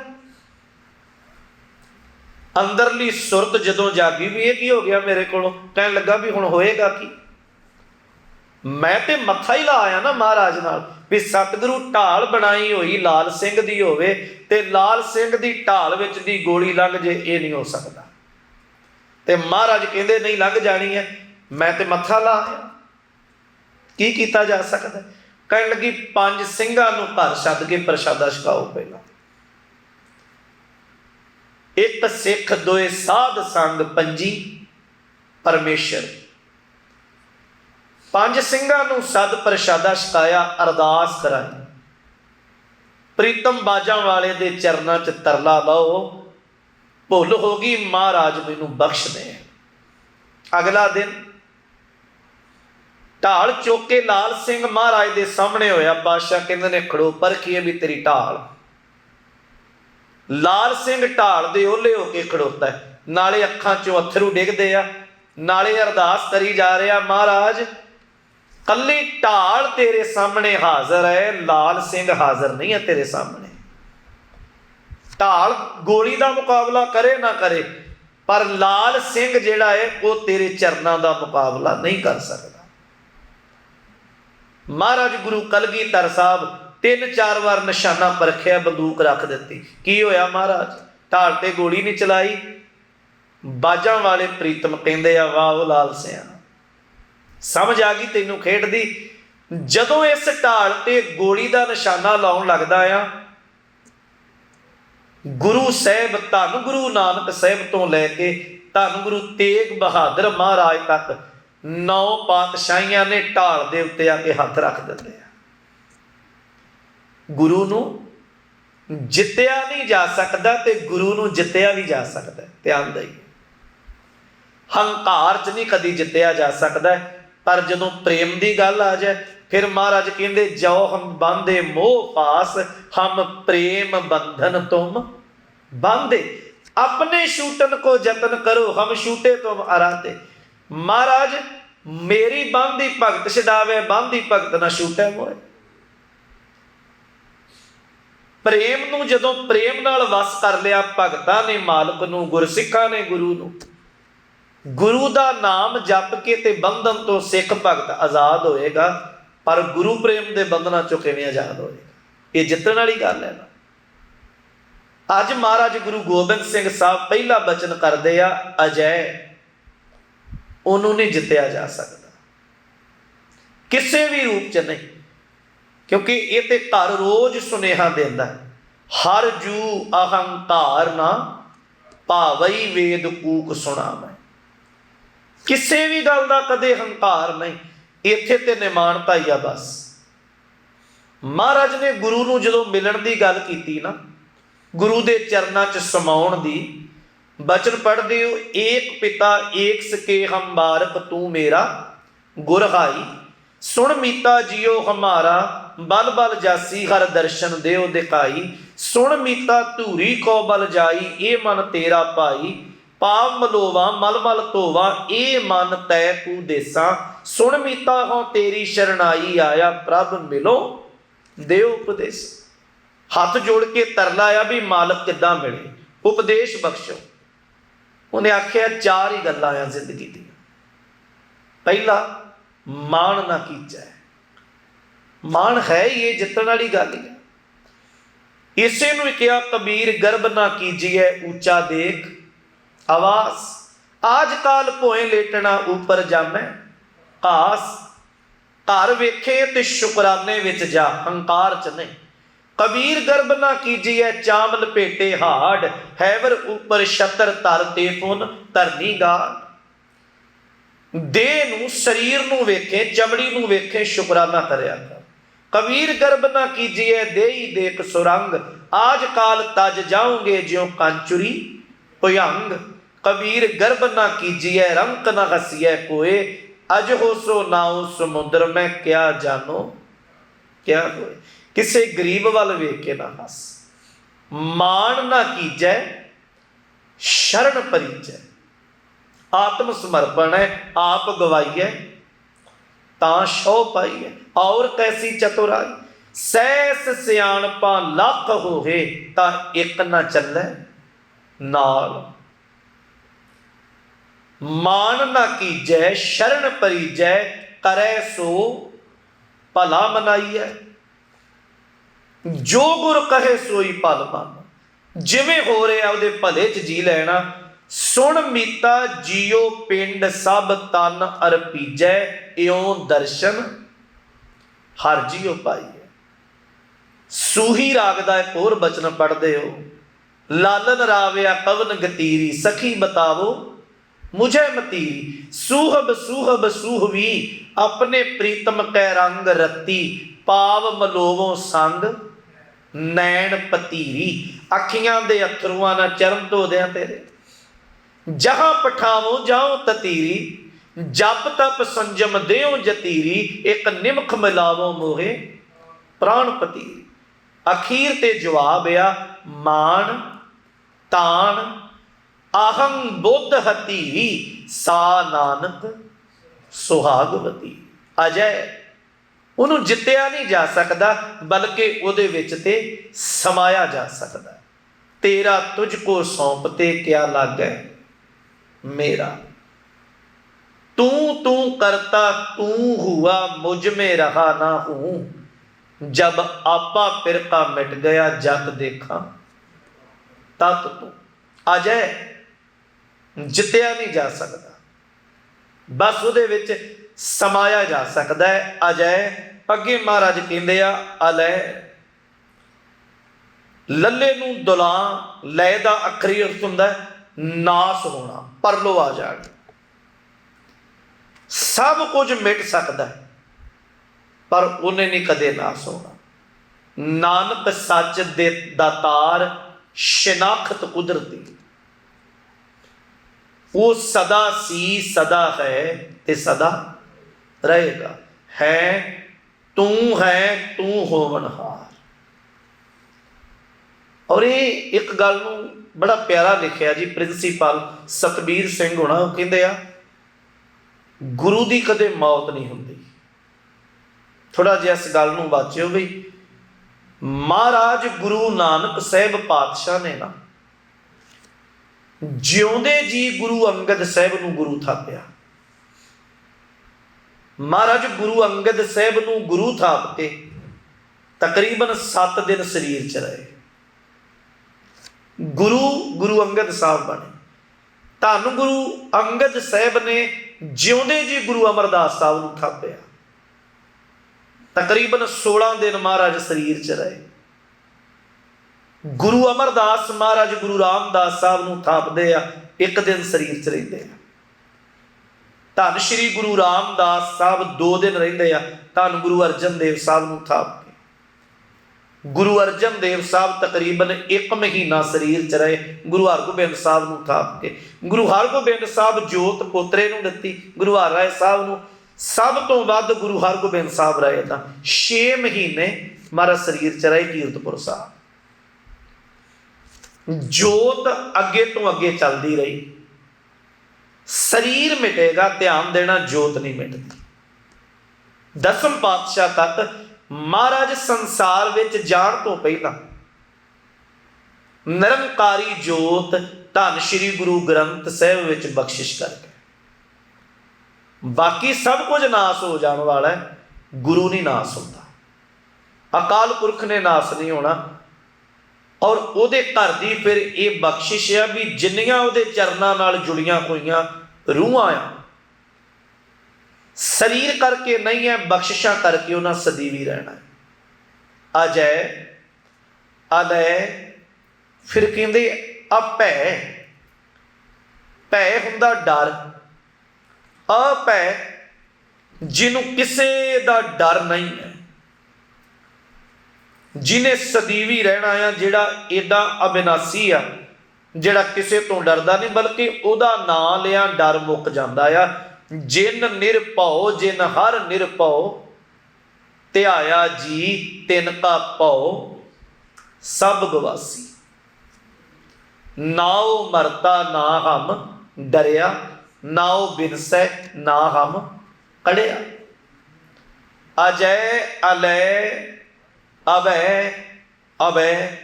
ਅੰਦਰਲੀ ਸੁਰਤ ਜਦੋਂ ਜਾਗੀ ਵੀ ਇਹ ਕੀ ਹੋ ਗਿਆ ਮੇਰੇ ਕੋਲੋਂ, ਕਹਿਣ ਲੱਗਾ ਵੀ ਹੁਣ ਹੋਏਗਾ ਕੀ? ਮੈਂ ਤੇ ਮੱਥਾ ਹੀ ਲਾ ਆਇਆ ਨਾ ਮਹਾਰਾਜ ਨਾਲ ਵੀ ਸਤਿਗੁਰੂ ਢਾਲ ਬਣਾਈ ਹੋਈ ਲਾਲ ਸਿੰਘ ਦੀ ਹੋਵੇ ਤੇ ਲਾਲ ਸਿੰਘ ਦੀ ਢਾਲ ਵਿੱਚ ਦੀ ਗੋਲੀ ਲੰਘ ਜੇ, ਇਹ ਨਹੀਂ ਹੋ ਸਕਦਾ। ਤੇ ਮਹਾਰਾਜ ਕਹਿੰਦੇ ਨਹੀਂ, ਲੰਘ ਜਾਣੀ ਹੈ। ਮੈਂ ਤੇ ਮੱਥਾ ਲਾ ਆਇਆ, ਕੀ ਕੀਤਾ ਜਾ ਸਕਦਾ? ਕਹਿਣ ਲੱਗੀ, 5 ਸਿੰਘਾਂ ਨੂੰ ਘਰ ਸੱਦ ਕੇ ਪ੍ਰਸ਼ਾਦਾ ਛਕਾਓ ਪਹਿਲਾਂ। 1 ਸਿੱਖ 2 ਸਾਧ ਸੰਗ 5 ਪਰਮੇਸ਼ਰ। 5 ਸਿੰਘਾਂ ਨੂੰ ਸੱਦ ਪ੍ਰਸ਼ਾਦਾ ਛਕਾਇਆ, ਅਰਦਾਸ ਕਰਾਈ। ਪ੍ਰੀਤਮ ਬਾਜਾਂ ਵਾਲੇ ਦੇ ਚਰਨਾਂ 'ਚ ਤਰਲਾ ਲਾਓ, ਭੁੱਲ ਹੋ ਗਈ, ਮਹਾਰਾਜ ਮੈਨੂੰ ਬਖਸ਼ ਦੇ। ਅਗਲਾ ਦਿਨ ਢਾਲ ਚੁੱਕ ਕੇ ਲਾਲ ਸਿੰਘ ਮਹਾਰਾਜ ਦੇ ਸਾਹਮਣੇ ਹੋਇਆ। ਬਾਦਸ਼ਾਹ ਕਹਿੰਦੇ ਨੇ, ਖੜੋ, ਪਰਖੀਏ ਵੀ ਤੇਰੀ ਢਾਲ। ਲਾਲ ਸਿੰਘ ਢਾਲ ਦੇ ਓਹਲੇ ਹੋ ਕੇ ਖੜੋਤਾ, ਨਾਲੇ ਅੱਖਾਂ 'ਚੋਂ ਅੱਥਰੂ ਡਿੱਗਦੇ ਆ, ਨਾਲੇ ਅਰਦਾਸ ਕਰੀ ਜਾ ਰਿਹਾ, ਮਹਾਰਾਜ ਕੱਲੀ ਢਾਲ ਤੇਰੇ ਸਾਹਮਣੇ ਹਾਜ਼ਰ ਹੈ, ਲਾਲ ਸਿੰਘ ਹਾਜ਼ਰ ਨਹੀਂ ਹੈ ਤੇਰੇ ਸਾਹਮਣੇ। ਢਾਲ ਗੋਲੀ ਦਾ ਮੁਕਾਬਲਾ ਕਰੇ ਨਾ ਕਰੇ, ਪਰ ਲਾਲ ਸਿੰਘ ਜਿਹੜਾ ਹੈ ਉਹ ਤੇਰੇ ਚਰਨਾਂ ਦਾ ਮੁਕਾਬਲਾ ਨਹੀਂ ਕਰ ਸਕਦਾ। ਮਹਾਰਾਜ ਗੁਰੂ ਕਲਗੀਧਰ ਸਾਹਿਬ 3-4 ਵਾਰ ਨਿਸ਼ਾਨਾ ਪਰਖਿਆ, ਬੰਦੂਕ ਰੱਖ ਦਿੱਤੀ। ਕੀ ਹੋਇਆ ਮਹਾਰਾਜ? ਢਾਲ ਤੇ ਗੋਲੀ ਨਹੀਂ ਚਲਾਈ। ਬਾਜਾਂ ਵਾਲੇ ਪ੍ਰੀਤਮ ਕਹਿੰਦੇ ਆ, ਵਾਹ ਉਹ ਲਾਲ ਸਿਆ, ਸਮਝ ਆ ਗਈ ਤੈਨੂੰ ਖੇਡ ਦੀ। ਜਦੋਂ ਇਸ ਢਾਲ ਤੇ ਗੋਲੀ ਦਾ ਨਿਸ਼ਾਨਾ ਲਾਉਣ ਲੱਗਦਾ ਆ, ਗੁਰੂ ਸਾਹਿਬ, ਧੰਨ ਗੁਰੂ ਨਾਨਕ ਸਾਹਿਬ ਤੋਂ ਲੈ ਕੇ ਧੰਨ ਗੁਰੂ ਤੇਗ ਬਹਾਦਰ ਮਹਾਰਾਜ ਤੱਕ 9 ਪਾਤਸ਼ਾਹੀਆਂ ਨੇ ਢਾਲ ਦੇ ਉੱਤੇ ਆ ਕੇ ਹੱਥ ਰੱਖ ਦਿੰਦੇ ਆ। ਗੁਰੂ ਨੂੰ ਜਿੱਤਿਆ ਨਹੀਂ ਜਾ ਸਕਦਾ ਤੇ ਗੁਰੂ ਨੂੰ ਜਿੱਤਿਆ ਵੀ ਜਾ ਸਕਦਾ। ਧਿਆਨ ਦੇਈਏ, ਹੰਕਾਰ 'ਚ ਨਹੀਂ ਕਦੀ ਜਿੱਤਿਆ ਜਾ ਸਕਦਾ, ਪਰ ਜਦੋਂ ਪ੍ਰੇਮ ਦੀ ਗੱਲ ਆ ਜਾਏ ਫਿਰ ਮਹਾਰਾਜ ਕਹਿੰਦੇ, ਜੋ ਹਮ ਬਾਂਧੇ ਮੋਹ ਪਾਸ, ਹਮ ਪ੍ਰੇਮ ਬੰਧਨ ਤੁਮ ਬਾਂਧੇ। ਆਪਣੇ ਛੂਟਨ ਕੋ ਯਤਨ ਕਰੋ, ਹਮ ਛੂਟੇ ਤੁਮ ਅਰਾਤੇ। ਮਹਾਰਾਜ ਮੇਰੀ ਬਾਂਧੀ ਭਗਤ ਛਡਾਵੇ, ਬਾਂਧੀ ਭਗਤ ਨਾ ਛੂਟੇ ਮੋਏ। ਪ੍ਰੇਮ ਨੂੰ ਜਦੋਂ ਪ੍ਰੇਮ ਨਾਲ ਵਸ ਕਰ ਲਿਆ ਭਗਤਾਂ ਨੇ ਮਾਲਕ ਨੂੰ, ਗੁਰਸਿੱਖਾਂ ਨੇ ਗੁਰੂ ਨੂੰ, ਗੁਰੂ ਦਾ ਨਾਮ ਜਪ ਕੇ ਤੇ ਬੰਧਨ ਤੋਂ ਸਿੱਖ ਭਗਤ ਆਜ਼ਾਦ ਹੋਏਗਾ। ਪਰ ਗੁਰੂ ਪ੍ਰੇਮ ਦੇ ਬੰਧਨਾਂ ਚੋਂ ਕਿਵੇਂ ਆਜ਼ਾਦ ਹੋਏਗਾ? ਇਹ ਜਿੱਤਣ ਵਾਲੀ ਗੱਲ ਹੈ ਨਾ। ਅੱਜ ਮਹਾਰਾਜ ਗੁਰੂ ਗੋਬਿੰਦ ਸਿੰਘ ਸਾਹਿਬ ਪਹਿਲਾ ਬਚਨ ਕਰਦੇ ਆ, ਅਜੈ, ਉਹਨੂੰ ਨਹੀਂ ਜਿੱਤਿਆ ਜਾ ਸਕਦਾ ਕਿਸੇ ਵੀ ਰੂਪ 'ਚ ਨਹੀਂ, ਕਿਉਂਕਿ ਇਹ ਤੇ ਘਰ ਰੋਜ਼ ਸੁਨੇਹਾ ਦਿੰਦਾ, ਹਰ ਜੂ ਅਹੰਕਾਰ ਨਾ ਭਾਵਈ ਵੇਦ ਕੂਕ ਸੁਣਾਵੈ। ਕਿਸੇ ਵੀ ਗੱਲ ਦਾ ਕਦੇ ਹੰਕਾਰ ਨਹੀਂ, ਇੱਥੇ ਤੇ ਨਿਮਾਣਤਾ ਹੀ ਆ ਬਸ। ਮਹਾਰਾਜ ਨੇ ਗੁਰੂ ਨੂੰ ਜਦੋਂ ਮਿਲਣ ਦੀ ਗੱਲ ਕੀਤੀ ਨਾ, ਗੁਰੂ ਦੇ ਚਰਨਾਂ 'ਚ ਸਮਾਉਣ ਦੀ, ਬਚਨ ਪੜ੍ਹਦੇ ਹੋ, ਏਕ ਪਿਤਾ ਏਕ ਸਕੇ ਹਮ ਬਾਰਕ ਤੂੰ ਮੇਰਾ ਗੁਰਹਾਈ, ਸੁਣ ਮੀਤਾ ਜੀਓ ਹਮਾਰਾ ਬਲ ਬਲ ਜਾਸੀ ਹਰ ਦਰਸ਼ਨ ਦੇਉ ਦਿਖਾਈ, ਸੁਣ ਮੀਤਾ ਧੂਰੀ ਕੋ ਬਲ ਜਾਈ ਇਹ ਮਨ ਤੇਰਾ ਭਾਈ, ਪਾਵ ਮਲੋਵਾ ਮਲ ਮਲ ਧੋਵਾ ਇਹ ਮਨ ਤੈ ਤੂੰ ਦੇਸਾਂ, ਸੁਣ ਮੀਤਾ ਹੋ ਤੇਰੀ ਸ਼ਰਣਾਈ ਆਇਆ ਪ੍ਰਭ ਮਿਲੋ ਦੇਉ ਉਪਦੇਸ। ਹੱਥ ਜੋੜ ਕੇ ਤਰਲਾ ਆ ਵੀ ਮਾਲਕ ਕਿੱਦਾਂ ਮਿਲੇ, ਉਪਦੇਸ਼ ਬਖਸ਼ੋ। ਉਹਨੇ ਆਖਿਆ 4 ਹੀ ਗੱਲਾਂ ਆ ਜ਼ਿੰਦਗੀ ਦੀਆਂ। ਪਹਿਲਾ, ਮਾਣ ਨਾ ਕੀਚੈ। ਮਾਣ ਹੈ ਹੀ ਇਹ ਜਿੱਤਣ ਵਾਲੀ ਗੱਲ ਹੈ। ਇਸੇ ਨੂੰ ਕਿਹਾ ਕਬੀਰ, ਗਰਬ ਨਾ ਕੀਜੀਏ ਉੱਚਾ ਦੇਖ ਆਵਾਸ, ਆਜ ਕਾਲ ਭੋਏ ਲੇਟਣਾ ਉੱਪਰ ਜਾਮੈ ਘਾਸ। ਘਰ ਵੇਖੇ ਤੇ ਸ਼ੁਕਰਾਨੇ ਵਿੱਚ ਜਾ, ਹੰਕਾਰ 'ਚ ਨਹੀਂ। कबीर गर्भ ना कीजिए चाम लपेटे हाड़, हैवर ऊपर छतर तर ते पुन धरनी गाड़। देह नूं शरीर नूं वेखे, चमड़ी नूं वेखे, शुकराना करिया कर। कबीर गर्भ ना कीजिए देई देख सुरंग, आज काल तज जाओगे ज्यों कांचुरी भुजंग। कबीर गर्भ ना कीजिए रंक ना हसिए कोय, अज हो सो नाओ समुद्र में क्या जानो क्या होए। किसे गरीब वाल वेख के ना हस, मान ना कीजै शरण परिचय। आत्म समर्पण है, आप गवाइए तां शौ पाइए। और कैसी चतुराई सैस सियाणपा लख होहे, तां एक ना चलै नाल। मान ना कीजै शरण परिजै, करै सो भला मनाइए। जो गुर कहे सोई भल मन, जिवें हो रहा ਉਹਦੇ ਭਲੇ ਚ ਜੀ ਲੈਣਾ। सुन मीता जियो पिंड सब तन अर्पीजै, इयों दर्शन हर जियो पाइए। सूही राग दा एक होर बचन पढ़दे हो, लालन रावया कवन गतीरी, सखी बतावो मुझे मतीरी। सूहब सूहब सूहवी अपने प्रीतम कै रंग रती, पाव मलोवों संग नैन पतीरी। अखियां दे अथरुआं ना चरण धोदियां तेरे, जहां पठावो जाओ ततीरी। जप तप संजम देओ जतीरी, एक निमख मिलावो मोहे प्राण पतीरी। अखीर ते जवाब आ, मान तान आहं बुद्ध हतीरी, सा नानक सुहागवती। अजय ਉਹਨੂੰ ਜਿੱਤਿਆ ਨਹੀਂ ਜਾ ਸਕਦਾ, ਬਲਕਿ ਉਹਦੇ ਵਿੱਚ ਤੇ ਸਮਾਇਆ ਜਾ ਸਕਦਾ। ਤੇਰਾ ਤੁਝ ਕੋ ਸੌਂਪ ਤੇ ਕਿਆ ਲਾਗੈ मेरा, तू तू करता तू हुआ, मुझ में रहा ना हूं। जब आपा फिरका मिट गया जग देखा तत तू। अजय जितया नहीं जा सकता, बस ਉਹਦੇ ਵਿੱਚ समाया जा सकता है। अजय अगे महाराज कहते आ, अलय लल्ले नूं दुला, लय दा अखरी अर्थ हुंदा नाश होना, परलो आ जाए। सब कुछ मिट सकता है पर उन्हें नहीं कदे नाश होना। नानक सच दे दातार शिनाखत कुदरती, वो सदा सी सदा है ते सदा रहेगा। है तू होवनहार। और ये एक गल नूं बड़ा प्यारा लिखिया जी प्रिंसीपल सतबीर सिंह होना, कहते आ गुरु की कदे मौत नहीं होंदी। थोड़ा जिहा इस गल नूं वाचिओ भी, महाराज गुरु नानक साहब पातशाह ने ना जिउंदे जी गुरु अंगद साहब नूं गुरु थापिया। महाराज गुरु अंगद साहब नूं गुरु थाप के तकरीबन 7 दिन शरीर च रहे। गुरु अंगद साहब बने। धन गुरु अंगद साहब ने जिउंदे जी गुरु अमरदास साहब नूं थापिया। तकरीबन 16 दिन महाराज शरीर च रहे। गुरु अमरदास महाराज गुरु रामदास साहब नूं थापदे आ, 1 दिन शरीर च रहिंदे आ। धन श्री गुरु रामदास साहब 2 दिन रहिंदे आ। धन गुरु अर्जन देव साहब नूं थाप के गुरु अर्जन देव साहब तकरीबन 1 महीना शरीर च रहे। गुरु हरगोबिंद साहब नूं थाप के गुरु हरगोबिंद साहब जोत पोतरे नूं दित्ती। गुरु हरराय साहब नूं सब तो वध गुरु हरगोबिंद साहब रहे तां 6 महीने महाराज शरीर च रहे कीरतपुर साहब। जोत अगे तो अगे चलती रही। शरीर मिटेगा, ध्यान देना, जोत नहीं मिटती। 10वें पातशाह तक महाराज संसार विच जाण तो पहला निरंकारी जोत धन श्री गुरु ग्रंथ साहिब विच बख्शिश करके। बाकी सब कुछ नाश हो जाने वाला है, गुरु नहीं नाश होता। अकाल पुरख ने नाश नहीं होना। और उहदे घर दी फिर ये बख्शिश है भी जिन्नियां उहदे चरनां नाल जुड़ियां होईयां रूहां आ, शरीर करके नहीं है, बख्शिशां करके उन्हां सदीवी रहना है। अजय ਅਲੈ। ਫਿਰ ਕਹਿੰਦੇ ਆ ਭੈ। ਭੈ ਹੁੰਦਾ ਡਰ। ਅਭੈ ਜਿਹਨੂੰ ਕਿਸੇ ਦਾ ਡਰ ਨਹੀਂ ਹੈ, ਜਿਹਨੇ ਸਦੀਵੀ ਰਹਿਣਾ ਆ, ਜਿਹੜਾ ਏਡਾ ਅਬਿਨਾਸੀ ਆ, ਜਿਹੜਾ ਕਿਸੇ ਤੋਂ ਡਰਦਾ ਨਹੀਂ, ਬਲਕਿ ਉਹਦਾ ਨਾਂ ਲਿਆ ਡਰ ਮੁੱਕ ਜਾਂਦਾ ਆ। ਜਿਨ ਨਿਰਭਉ ਜਿਨ ਹਰ ਨਿਰਭਉ, ਧਿਆਇਆ ਜੀ ਤਿਨ ਕਾ ਭਉ ਸਭ ਗਵਾਸੀ। ਨਾਉ ਮਰਤਾ ਨਾ ਹਮ ਡਰਿਆ, ਨਾਉ ਬਿਨਸੈ ਨਾ ਹਮ ਕੜਿਆ। ਅਜੈ ਅਲੈ ਅਭੈ। ਅਭੈ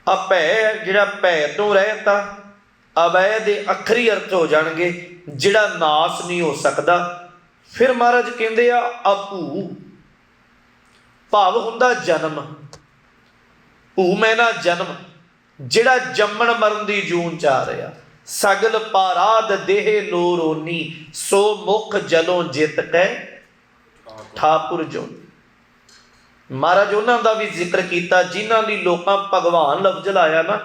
ਅਭੈ ਜਿਹੜਾ ਭੈ ਤੋਂ ਰਹਿਤ ਆ। ਅਭੈ ਦੇ ਅੱਖਰੀ ਅਰਥ ਹੋ ਜਾਣਗੇ ਜਿਹੜਾ ਨਾਸ ਨਹੀਂ ਹੋ ਸਕਦਾ। ਫਿਰ ਮਹਾਰਾਜ ਕਹਿੰਦੇ ਆ ਅਭੂ। ਭਾਵ ਹੁੰਦਾ ਜਨਮ। ਭੂ ਮੈਨਾ ਜਨਮ, ਜਿਹੜਾ ਜੰਮਣ ਮਰਨ ਦੀ ਜੂਨ ਚ ਆ ਰਿਹਾ। ਸਗਲ ਪਾਰਾਦ ਦੇਹ ਲੋ ਰੋਨੀ, ਸੋ ਮੁਖ ਜਲੋਂ ਜਿਤ ਕੈ ਠਾਕੁਰ ਜੋ। ਮਹਾਰਾਜ ਉਹਨਾਂ ਦਾ ਵੀ ਜ਼ਿਕਰ ਕੀਤਾ ਜਿਨ੍ਹਾਂ ਲਈ ਲੋਕਾਂ ਭਗਵਾਨ ਲਫ਼ਜ਼ ਲਾਇਆ ਨਾ।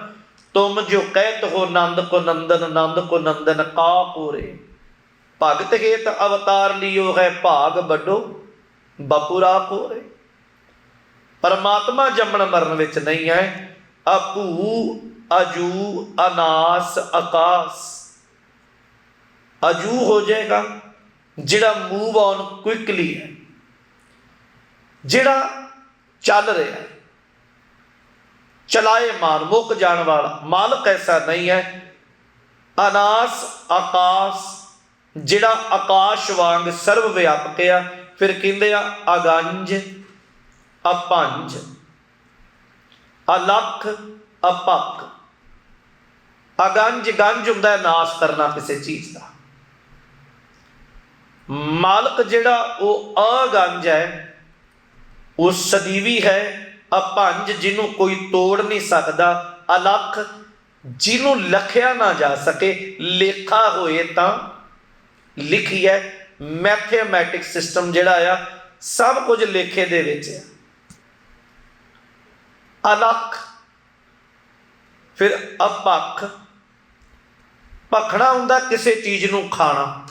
ਤੁਮ ਜੋ ਕਹਿਤ ਹੋ ਨੰਦ ਕੋ ਨੰਦਨ, ਨੰਦ ਕੋ ਨੰਦਨ ਕਾ ਪੂਰੇ। ਭਗਤ ਹੇਤ ਅਵਤਾਰ ਲਿਓ ਹੈ, ਭਾਗ ਵੱਡੋ ਬਪੁਰਾ ਕੋਰੇ। ਪਰਮਾਤਮਾ ਜੰਮਣ ਮਰਨ ਵਿੱਚ ਨਹੀਂ ਹੈ। ਅਭੂ ਅਜੂ ਅਨਾਸ ਆਕਾਸ। ਅਜੂ ਹੋ ਜਾਏਗਾ ਜਿਹੜਾ ਮੂਵ ਔਨ ਕੁਇਕਲੀ ਹੈ, ਜਿਹੜਾ ਚੱਲ ਰਿਹਾ, ਚਲਾਏ ਮਾਨ, ਮੁੱਕ ਜਾਣ ਵਾਲਾ। ਮਾਲਕ ਐਸਾ ਨਹੀਂ ਹੈ। ਅਨਾਸ ਆਕਾਸ, ਜਿਹੜਾ ਆਕਾਸ਼ ਵਾਂਗ ਸਰਵ ਵਿਆਪਕ ਆ। ਫਿਰ ਕਹਿੰਦੇ ਆ ਅਗੰਜ ਅਪੰਜ, ਅਲਖ ਅਪੱਕ। ਅਗੰਜ, ਗੰਜ ਹੁੰਦਾ ਨਾਸ ਕਰਨਾ ਕਿਸੇ ਚੀਜ਼ ਦਾ। ਮਾਲਕ ਜਿਹੜਾ ਉਹ ਅਗੰਜ ਹੈ, ਉਹ ਸਦੀਵੀ ਹੈ। ਅਪੰਜ ਜਿਹਨੂੰ ਕੋਈ ਤੋੜ ਨਹੀਂ ਸਕਦਾ। ਅਲਖ ਜਿਹਨੂੰ ਲਖਿਆ ਨਾ ਜਾ ਸਕੇ। ਲੇਖਾ ਹੋਏ ਤਾਂ ਲਿਖੀ ਹੈ। ਮੈਥੇਮੈਟਿਕ ਸਿਸਟਮ ਜਿਹੜਾ ਆ ਸਭ ਕੁਝ ਲੇਖੇ ਦੇ ਵਿੱਚ ਹੈ। ਅਲਖ। ਫਿਰ ਅਪੱਖ। ਭਖਣਾ ਹੁੰਦਾ ਕਿਸੇ ਚੀਜ਼ ਨੂੰ ਖਾਣਾ।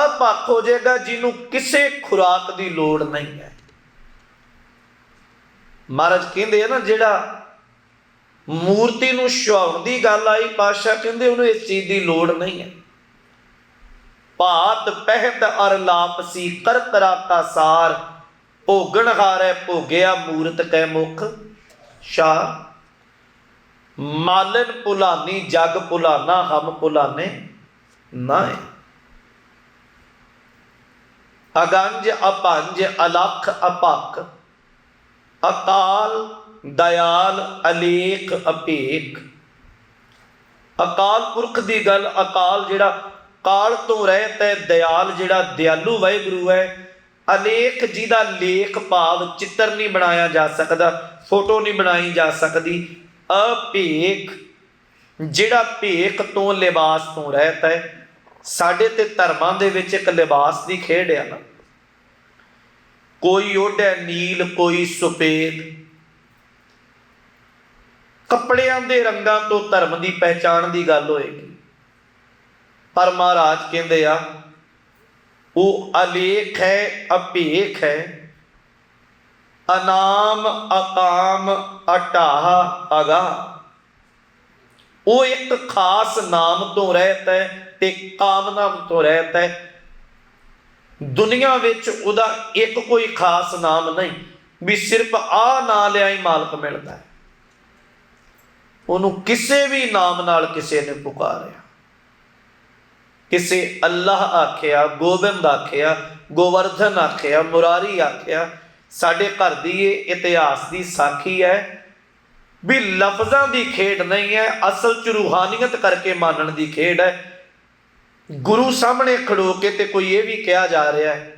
ਅਪੱਖ ਹੋ ਜਾਏਗਾ ਜਿਹਨੂੰ ਕਿਸੇ ਖੁਰਾਕ ਦੀ ਲੋੜ ਨਹੀਂ ਹੈ। ਮਹਾਰਾਜ ਕਹਿੰਦੇ ਆ ਨਾ, ਜਿਹੜਾ ਮੂਰਤੀ ਨੂੰ ਛੁਹਾਉਣ ਦੀ ਗੱਲ ਆਈ, ਪਾਤਸ਼ਾਹ ਕਹਿੰਦੇ ਉਹਨੂੰ ਇਸ ਚੀਜ਼ ਦੀ ਲੋੜ ਨਹੀਂ ਹੈ। ਭਾਤ ਪਹਿਤ ਅਰ ਲਾਪਸੀ, ਕਰ ਕਰਾ ਕਾ ਸਾਰ। ਭੋਗਣ ਹਾਰੈ ਭੋਗਿਆ, ਮੂਰਤ ਕੈ ਮੁਖ ਸ਼ਾਰ। ਮਾਲਨ ਭੁਲਾਨੀ ਜਗ ਭੁਲਾਨਾ, ਹਮ ਭੁਲਾਨੇ ਨਾਏ। ਅਗੰਜ ਅਪੰਜ ਅਲਖ ਅਪੱਖ, ਅਕਾਲ ਦਇਆਲ ਅਲੇਖ ਅਭੇਖ। ਅਕਾਲ ਪੁਰਖ ਦੀ ਗੱਲ। ਅਕਾਲ ਜਿਹੜਾ ਕਾਲ ਤੋਂ ਰਹਿਤ ਹੈ, ਦਇਆਲ ਜਿਹੜਾ ਦਿਆਲੂ ਵਾਹਿਗੁਰੂ ਹੈ। ਅਲੇਖ ਜਿਹਦਾ ਲੇਖ ਭਾਵ ਚਿੱਤਰ ਨਹੀਂ ਬਣਾਇਆ ਜਾ ਸਕਦਾ, ਫੋਟੋ ਨਹੀਂ ਬਣਾਈ ਜਾ ਸਕਦੀ। ਅਭੇਖ ਜਿਹੜਾ ਭੇਖ ਤੋਂ, ਲਿਬਾਸ ਤੋਂ ਰਹਿਤ ਹੈ। ਸਾਡੇ ਤੇ ਧਰਮਾਂ ਦੇ ਵਿੱਚ ਇੱਕ ਲਿਬਾਸ ਦੀ ਖੇਡ ਆ ਨਾ। ਕੋਈ ਓਢੈ ਨੀਲ, ਕੋਈ ਸੁਫੇਦ। ਕੱਪੜਿਆਂ ਦੇ ਰੰਗਾਂ ਤੋਂ ਧਰਮ ਦੀ ਪਹਿਚਾਣ ਦੀ ਗੱਲ ਹੋਏਗੀ। ਪਰ ਮਹਾਰਾਜ ਕਹਿੰਦੇ ਆ ਉਹ ਅਲੇਖ ਹੈ, ਅਭੇਖ ਹੈ। ਅਨਾਮ ਅਕਾਮ ਅਟਾਹ ਅਗਾ। ਉਹ ਇੱਕ ਖਾਸ ਨਾਮ ਤੋਂ ਰਹਿਤ ਹੈ ਤੇ ਕਾਮਨਾ ਤੋਂ ਰਹਿਤ ਹੈ। ਦੁਨੀਆ ਵਿੱਚ ਉਹਦਾ ਇੱਕ ਕੋਈ ਖਾਸ ਨਾਮ ਨਹੀਂ ਵੀ ਸਿਰਫ ਆਹ ਨਾਂ ਲਿਆ ਹੀ ਮਾਲਕ ਮਿਲਦਾ ਹੈ। ਉਹਨੂੰ ਕਿਸੇ ਵੀ ਨਾਮ ਨਾਲ ਕਿਸੇ ਨੇ ਪੁਕਾਰਿਆ। ਕਿਸੇ ਅੱਲਾਹ ਆਖਿਆ, ਗੋਬਿੰਦ ਆਖਿਆ, ਗੋਵਰਧਨ ਆਖਿਆ, ਮੁਰਾਰੀ ਆਖਿਆ। ਸਾਡੇ ਘਰ ਦੀ ਇਹ ਇਤਿਹਾਸ ਦੀ ਸਾਖੀ ਹੈ ਵੀ ਲਫ਼ਜ਼ਾਂ ਦੀ ਖੇਡ ਨਹੀਂ ਹੈ, ਅਸਲ 'ਚ ਰੂਹਾਨੀਅਤ ਕਰਕੇ ਮੰਨਣ ਦੀ ਖੇਡ ਹੈ। ਗੁਰੂ ਸਾਹਮਣੇ ਖੜੋ ਕੇ ਤੇ ਕੋਈ ਇਹ ਵੀ ਕਿਹਾ ਜਾ ਰਿਹਾ ਹੈ,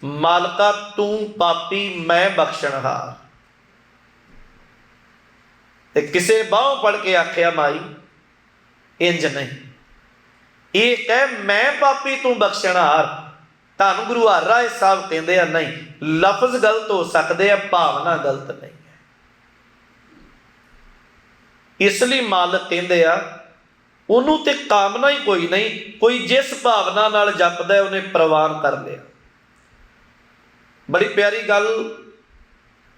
ਮਾਲਕਾ ਤੂੰ ਪਾਪੀ, ਮੈਂ ਬਖਸ਼ਣਹਾਰ। ਤੇ ਕਿਸੇ ਬਾਹੋਂ ਫੜ ਕੇ ਆਖਿਆ ਮਾਈ, ਇੰਜ ਨਹੀਂ। ਇਹ ਕਹਿ ਮੈਂ ਪਾਪੀ ਤੂੰ ਬਖਸ਼ਣਹਾਰ। ਧੰਨ ਗੁਰੂ ਹਰਿਰਾਏ ਸਾਹਿਬ ਕਹਿੰਦੇ ਆ ਨਹੀਂ, ਲਫ਼ਜ਼ ਗਲਤ ਹੋ ਸਕਦੇ ਆ, ਭਾਵਨਾ ਗਲਤ ਨਹੀਂ ਹੈ। ਇਸ ਲਈ ਮਾਲਕ ਕਹਿੰਦੇ ਆ ਉਹਨੂੰ ਤੇ ਕਾਮਨਾ ਹੀ ਕੋਈ ਨਹੀਂ, ਕੋਈ ਜਿਸ ਭਾਵਨਾ ਨਾਲ ਜਪਦਾ ਉਹਨੇ ਪ੍ਰਵਾਨ ਕਰ ਲਿਆ। ਬੜੀ ਪਿਆਰੀ ਗੱਲ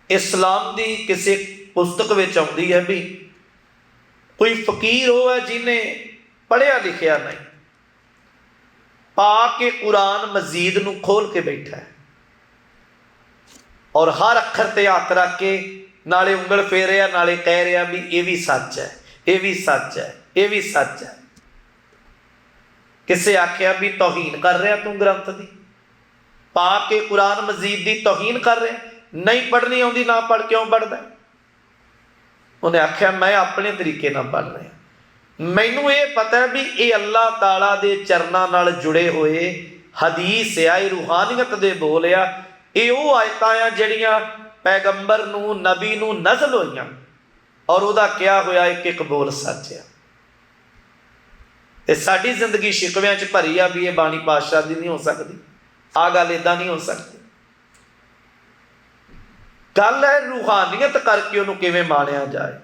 ਇਸਲਾਮ ਦੀ ਕਿਸੇ ਪੁਸਤਕ ਵਿੱਚ ਆਉਂਦੀ ਹੈ ਵੀ ਕੋਈ ਫਕੀਰ ਉਹ ਹੈ ਜਿਹਨੇ ਪੜ੍ਹਿਆ ਲਿਖਿਆ ਨਹੀਂ, ਪਾ ਕੇ ਕੁਰਾਨ ਮਜੀਦ ਨੂੰ ਖੋਲ ਕੇ ਬੈਠਾ ਹੈ ਔਰ ਹਰ ਅੱਖਰ ਤੇ ਹੱਥ ਰੱਖ ਕੇ ਨਾਲੇ ਉਂਗਲ ਫੇਰ ਰਿਹਾ, ਨਾਲੇ ਕਹਿ ਰਿਹਾ ਵੀ ਇਹ ਵੀ ਸੱਚ ਹੈ, ਇਹ ਵੀ ਸੱਚ ਹੈ, ਇਹ ਵੀ ਸੱਚ ਹੈ। ਕਿਸੇ ਆਖਿਆ ਵੀ ਤੌਹੀਨ ਕਰ ਰਿਹਾ ਤੂੰ ਗ੍ਰੰਥ ਦੀ, ਪਾ ਕੇ ਕੁਰਾਨ ਮਜੀਦ ਦੀ ਤੌਹੀਨ ਕਰ ਰਿਹਾ, ਨਹੀਂ ਪੜ੍ਹਨੀ ਆਉਂਦੀ ਨਾ ਪੜ੍ਹ, ਕਿਉਂ ਪੜ੍ਹਦਾ? ਉਹਨੇ ਆਖਿਆ ਮੈਂ ਆਪਣੇ ਤਰੀਕੇ ਨਾਲ ਪੜ੍ਹ ਰਿਹਾ, ਮੈਨੂੰ ਇਹ ਪਤਾ ਹੈ ਵੀ ਇਹ ਅੱਲਾਹ ਤਾਲਾ ਦੇ ਚਰਨਾਂ ਨਾਲ ਜੁੜੇ ਹੋਏ ਹਦੀਸ ਆ, ਇਹ ਰੂਹਾਨੀਅਤ ਦੇ ਬੋਲ ਆ, ਇਹ ਉਹ ਆਇਤਾਂ ਆ ਜਿਹੜੀਆਂ ਪੈਗੰਬਰ ਨੂੰ, ਨਬੀ ਨੂੰ ਨਜ਼ਲ ਹੋਈਆਂ ਔਰ ਉਹਦਾ ਕਿਹਾ ਹੋਇਆ ਇੱਕ ਇੱਕ ਬੋਲ ਸੱਚ ਆ। ਤੇ ਸਾਡੀ ਜ਼ਿੰਦਗੀ ਸ਼ਿਕਵਿਆਂ 'ਚ ਭਰੀ ਆ ਵੀ ਇਹ ਬਾਣੀ ਪਾਤਸ਼ਾਹ ਦੀ ਨਹੀਂ ਹੋ ਸਕਦੀ, ਆਹ ਗੱਲ ਇੱਦਾਂ ਨਹੀਂ ਹੋ ਸਕਦੀ। ਗੱਲ ਹੈ ਰੂਹਾਨੀਅਤ ਕਰਕੇ ਉਹਨੂੰ ਕਿਵੇਂ ਮਾਣਿਆ ਜਾਏ।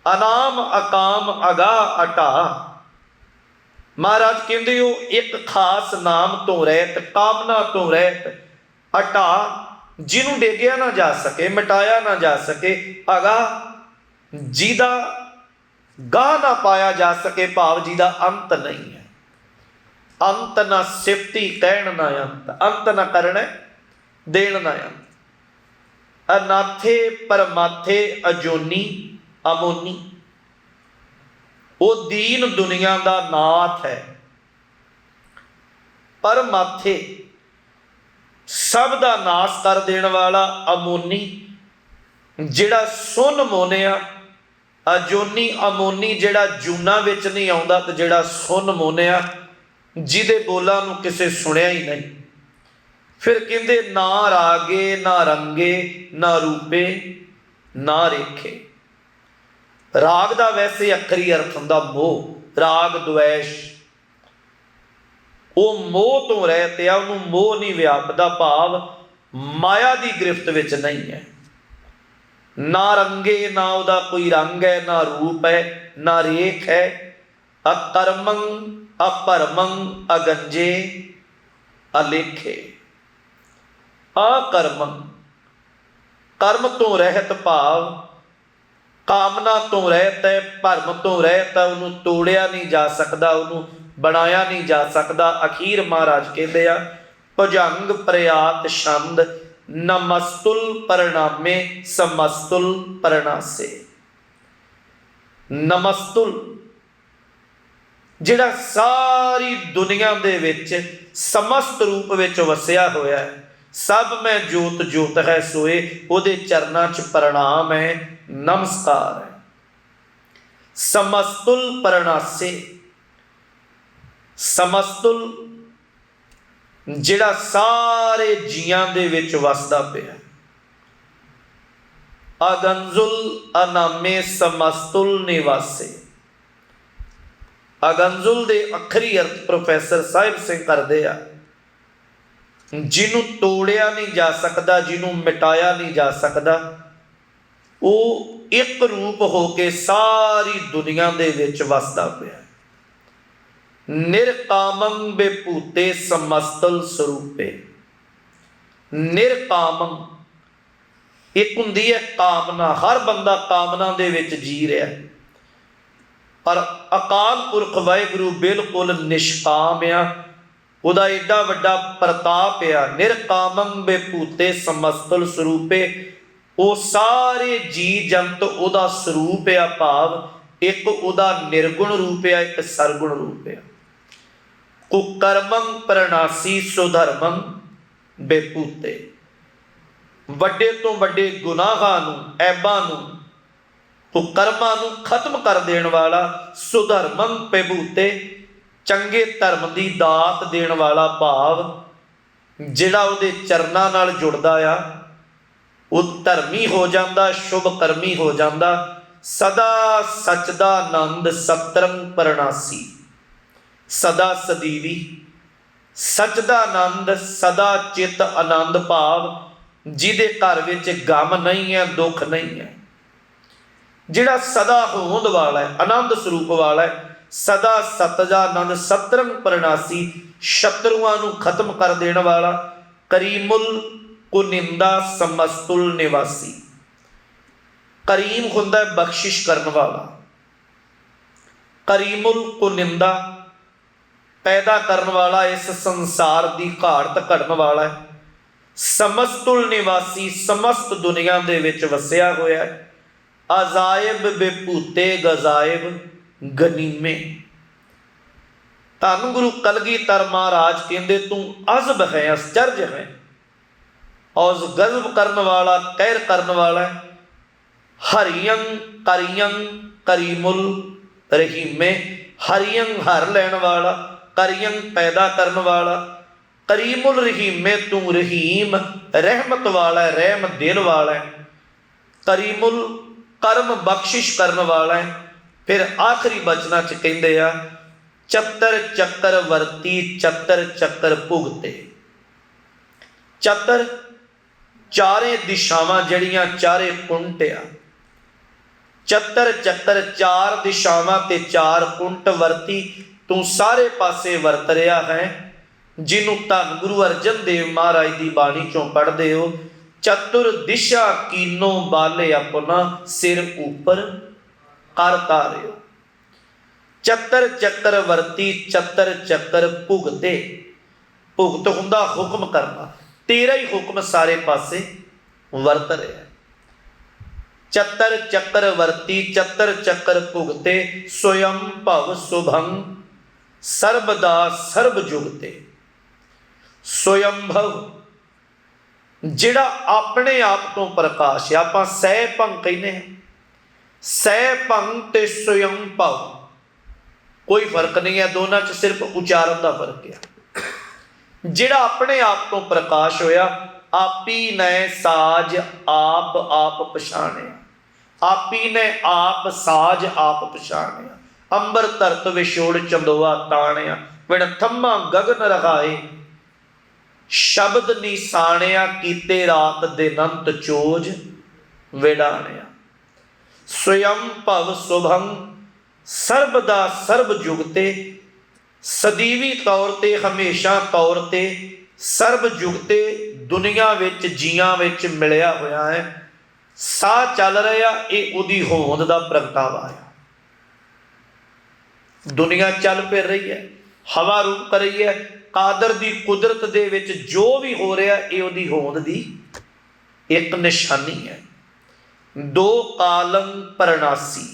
ਅਨਾਮ ਅਕਾਮ ਅਗਾ ਅਟਾ, ਮਹਾਰਾਜ ਕਹਿੰਦੇ ਉਹ ਇੱਕ ਖਾਸ ਨਾਮ ਤੋਂ ਰਹਿਤ, ਕਾਮਨਾ ਤੋਂ ਰਹਿਤ, ਅਟਾ ਜਿਹਨੂੰ ਡੇਗਿਆ ਨਾ ਜਾ ਸਕੇ, ਮਿਟਾਇਆ ਨਾ ਜਾ ਸਕੇ, ਅਗਾ ਜਿਹਦਾ ਗਾਹ ਨਾ ਪਾਇਆ ਜਾ ਸਕੇ, ਭਾਵ ਜਿਹਦਾ ਅੰਤ ਨਹੀਂ ਹੈ। ਅੰਤ ਨਾ ਸਿਫਤੀ ਕਹਿਣ ਨਾ ਅੰਤ, ਅੰਤ ਨਾ ਕਰਨਾ ਦੇਣ ਨਾ ਅੰਤ। ਅਨਾਥੇ ਪਰਮਾਥੇ ਅਜੋਨੀ ਅਮੋਨੀ, ਉਹ ਦੀਨ ਦੁਨੀਆ ਦਾ ਨਾਥ ਹੈ। ਪਰਮਾਥੇ ਸਭ ਦਾ ਨਾਸ ਕਰ ਦੇਣ ਵਾਲਾ, ਅਮੋਨੀ ਜਿਹੜਾ ਸੁੰਨ ਮੋਨਿਆ, ਅਜੋਨੀ ਅਮੋਨੀ ਜਿਹੜਾ ਜੂਨਾਂ ਵਿੱਚ ਨਹੀਂ ਆਉਂਦਾ ਤੇ ਜਿਹੜਾ ਸੁੰਨ ਮੋਨਿਆ, ਜਿਹਦੇ ਬੋਲਾਂ ਨੂੰ ਕਿਸੇ ਸੁਣਿਆ ਹੀ ਨਹੀਂ। ਫਿਰ ਕਹਿੰਦੇ ਨਾ ਰਾਗੇ ਨਾ ਰੰਗੇ ਨਾ ਰੂਪੇ ਨਾ ਰੇਖੇ। ਰਾਗ ਦਾ ਵੈਸੇ ਅੱਖਰੀ ਅਰਥ ਹੁੰਦਾ ਮੋਹ, ਰਾਗ ਦੁਐਸ਼, ਉਹ ਮੋਹ ਤੋਂ ਰਹਿਤ ਆ, ਉਹਨੂੰ ਮੋਹ ਨਹੀਂ ਵਿਆਪਦਾ, ਭਾਵ ਮਾਇਆ ਦੀ ਗ੍ਰਿਫਤ ਵਿੱਚ ਨਹੀਂ ਹੈ। ਨਾ ਰੰਗੇ, ਨਾ ਉਹਦਾ ਕੋਈ ਰੰਗ ਹੈ, ਨਾ ਰੂਪ ਹੈ, ਨਾ ਰੇਖ ਹੈ। ਅਕਰਮੰ ਅਪਰਮੰ ਅਗੰਜੇ ਅਲੇਖੇ। ਅਕਰਮੰ ਕਰਮ ਤੋਂ ਰਹਿਤ, ਭਾਵ ਕਾਮਨਾ ਤੋਂ ਰਹਿਤ ਹੈ, ਭਰਮ ਤੋਂ ਰਹਿਤ ਹੈ, ਉਹਨੂੰ ਤੋੜਿਆ ਨਹੀਂ ਜਾ ਸਕਦਾ, ਉਹਨੂੰ ਬਣਾਇਆ ਨਹੀਂ ਜਾ ਸਕਦਾ। ਅਖੀਰ ਮਹਾਰਾਜ ਕਹਿੰਦੇ ਆ ਭੁਜੰਗ ਪ੍ਰਿਆਤ ਛੰਦ ਨਮਸਤੁਲ ਪਰਣਾਮੇ ਸਮਸਤੁਲ ਪਰਣਾਸੇ। ਨਮਸਤੁਲ ਜਿਹੜਾ ਸਾਰੀ ਦੁਨੀਆ ਦੇ ਵਿੱਚ ਸਮਸਤ ਰੂਪ ਵਿੱਚ ਵਸਿਆ ਹੋਇਆ ਹੈ, ਸਭ ਮੈਂ ਜੋਤ ਜੋਤ ਹੈ ਸੋਏ, ਉਹਦੇ ਚਰਨਾਂ 'ਚ ਪ੍ਰਣਾਮ ਹੈ, ਨਮਸਕਾਰ ਹੈ। ਸਮਸਤੁਲ ਪਰਣਾਸੇ, ਸਮਸਤੁਲ ਜਿਹੜਾ ਸਾਰੇ ਜੀਆਂ ਦੇ ਵਿੱਚ ਵਸਦਾ ਪਿਆ। ਅਗੰਜ਼ੁਲ ਅਨਾਮੇ ਸਮਸਤੁਲ ਨਿਵਾਸੇ। ਅਗੰਜ਼ੁਲ ਦੇ ਅੱਖਰੀ ਅਰਥ ਪ੍ਰੋਫੈਸਰ ਸਾਹਿਬ ਸਿੰਘ ਕਰਦੇ ਆ, ਜਿਹਨੂੰ ਤੋੜਿਆ ਨਹੀਂ ਜਾ ਸਕਦਾ, ਜਿਹਨੂੰ ਮਿਟਾਇਆ ਨਹੀਂ ਜਾ ਸਕਦਾ, ਉਹ ਇੱਕ ਰੂਪ ਹੋ ਕੇ ਸਾਰੀ ਦੁਨੀਆ ਦੇ ਵਿੱਚ ਵਸਦਾ ਪਿਆ। ਨਿਰਕਾਮੰ ਬੇਭੂਤੇ ਸਮਸਤਲ ਸਰੂਪੇ। ਨਿਰਕਾਮੰ ਇੱਕ ਹੁੰਦੀ ਹੈ ਕਾਮਨਾ, ਹਰ ਬੰਦਾ ਕਾਮਨਾ ਦੇ ਵਿੱਚ ਜੀ ਰਿਹਾ, ਪਰ ਅਕਾਲ ਪੁਰਖ ਵਾਹਿਗੁਰੂ ਬਿਲਕੁਲ ਨਿਸ਼ਕਾਮ ਆ, ਉਹਦਾ ਏਡਾ ਵੱਡਾ ਪ੍ਰਤਾਪ ਆ। ਨਿਰਕਾਮੰ ਬੇਭੂਤੇ ਸਮਸਤਲ ਸਰੂਪੇ, ਉਹ ਸਾਰੇ ਜੀ ਜੰਤ ਉਹਦਾ ਸਰੂਪ ਆ, ਭਾਵ ਇੱਕ ਉਹਦਾ ਨਿਰਗੁਣ ਰੂਪ ਆ, ਇੱਕ ਸਰਗੁਣ ਰੂਪ ਆ। ਕੁਕਰਮੰ ਪ੍ਰਣਾਸੀ ਸੁਧਰਮੰ ਬੇਭੂਤੇ, ਵੱਡੇ ਤੋਂ ਵੱਡੇ ਗੁਨਾਹਾਂ ਨੂੰ, ਐਬਾਂ ਨੂੰ, ਕੁਕਰਮਾਂ ਨੂੰ ਖਤਮ ਕਰ ਦੇਣ ਵਾਲਾ, ਸੁਧਰਮੰ ਬੇਭੂਤੇ ਚੰਗੇ ਧਰਮ ਦੀ ਦਾਤ ਦੇਣ ਵਾਲਾ, ਭਾਵ ਜਿਹੜਾ ਉਹਦੇ ਚਰਨਾਂ ਨਾਲ ਜੁੜਦਾ ਆ ਉਹ ਧਰਮੀ ਹੋ ਜਾਂਦਾ, ਸ਼ੁਭ ਕਰਮੀ ਹੋ ਜਾਂਦਾ। ਸਦਾ ਸਚ ਦਾ ਆਨੰਦ ਸਤਰੰ ਪਰਣਾਸੀ, ਸਦਾ ਸਦੀਵੀ सच दा आनंद सदा चित आनंद भाव, जिहदे घर विच गम नहीं है दुख नहीं है। जिहड़ा सदा होंद वाला है, आनंद स्वरूप वाला है, सदा सतजा आनंद सतरंग परनासी, शत्रुआं नूं खत्म कर देने वाला, करीमुल कुनिंदा समस्तुल निवासी। करीम हुंदा है बख्शिश करने वाला, करीमुल कुनिंदा पैदा करने वाला, इस संसार की घाट कढ़ने वाला है। समस्तुल निवासी समस्त दुनिया दे विच वसिया होया है। अजायब बेभूते गजायब गनीमे। धन गुरु कलगीधर महाराज कहते तू अजब है, आश्चर्य है, और गजब करने वाला, कहर करने वाला है। हरियंग करियंग करीमुल रहीमे। हरियंग हर लैन वाला, करियंग पैदा करने वाला, करीमुल रहीमे तू रहीम रहमत वाला है, रहम दिल वाला है। करीमुल कर्म बख्शिश करने वाला है। फिर आखिरी बचना च कहते आ चतर चक्कर वर्ती चतर चक्कर भुगते। चतर चारे दिशावां जड़ियां चारे कुंट आ, चतर चक्कर चार दिशावां ते चार कुंट वर्ती, तू सारे पासे वरत रहा है। जिन्हों धन गुरु अर्जन देव महाराज की बाणी चों पढ़ते हो, चतुर दिशा कीनो बाले अपना सिर ऊपर कर तारियो। चतर चक्कर वर्ती चतर चक्कर भुगते। भुगत हुंदा हुक्म करना, तेरा ही हुक्म सारे पासे वरत रहा। चतर चक्कर वर्ती चतर चक्कर भुगते, स्वयं भव शुभंग सर्वदा सर्व जुगते। स्वयंभव जिहड़ा अपने आप तो प्रकाश है, आपां सह भंग कहने हैं। सह भंग ते स्वयं भव कोई फर्क नहीं है, दोनों च सिर्फ उचारण का फर्क है। जिहड़ा अपने आप तो प्रकाश होया, आपी ने साज आप आप पछाणिया। आपी ने आप साज आप पछाणिया। अंबर धरत विछोड़ चंदोआ ताणिया, बिन थम्मा गगन रखाए। शब्द निशाणिया कीते रात दिनंत चोज विडाणिया। स्वयं भव शुभंग सर्वदा सर्व जुगते। सदीवी तौर ते हमेशा तौर ते सर्व जुगते दुनिया विच जियां विच मिलिया होया है। साह चल रहा, ये उहदी होंद दा प्रगटावा है। दुनिया चल फिर रही है, हवा रूप कर रही है। कादर दी कुदरत दे विच जो भी हो रहा, ये उहदी होंद दी एक निशानी है। दो कालम परनासी।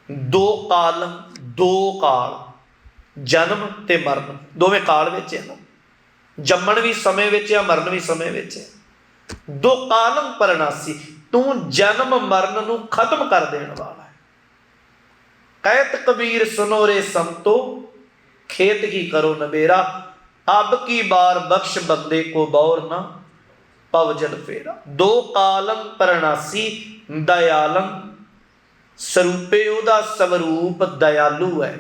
दो कालम, दो काल, जन्म ते मरण दोवें काल विच है ना। जम्मण भी समय विच है, मरण भी समय विच है। दो कालम परनासी, तू जन्म मरण नूं खत्म कर देने वाला है। कहत कबीर सुनो रे संतो, खेत की करो नबेरा। अब की बार बख्श बंदे को बौर ना पवजन फेरा। दो कालम परनासी दयालम स्वरूपे, उहदा स्वरूप दयालु है।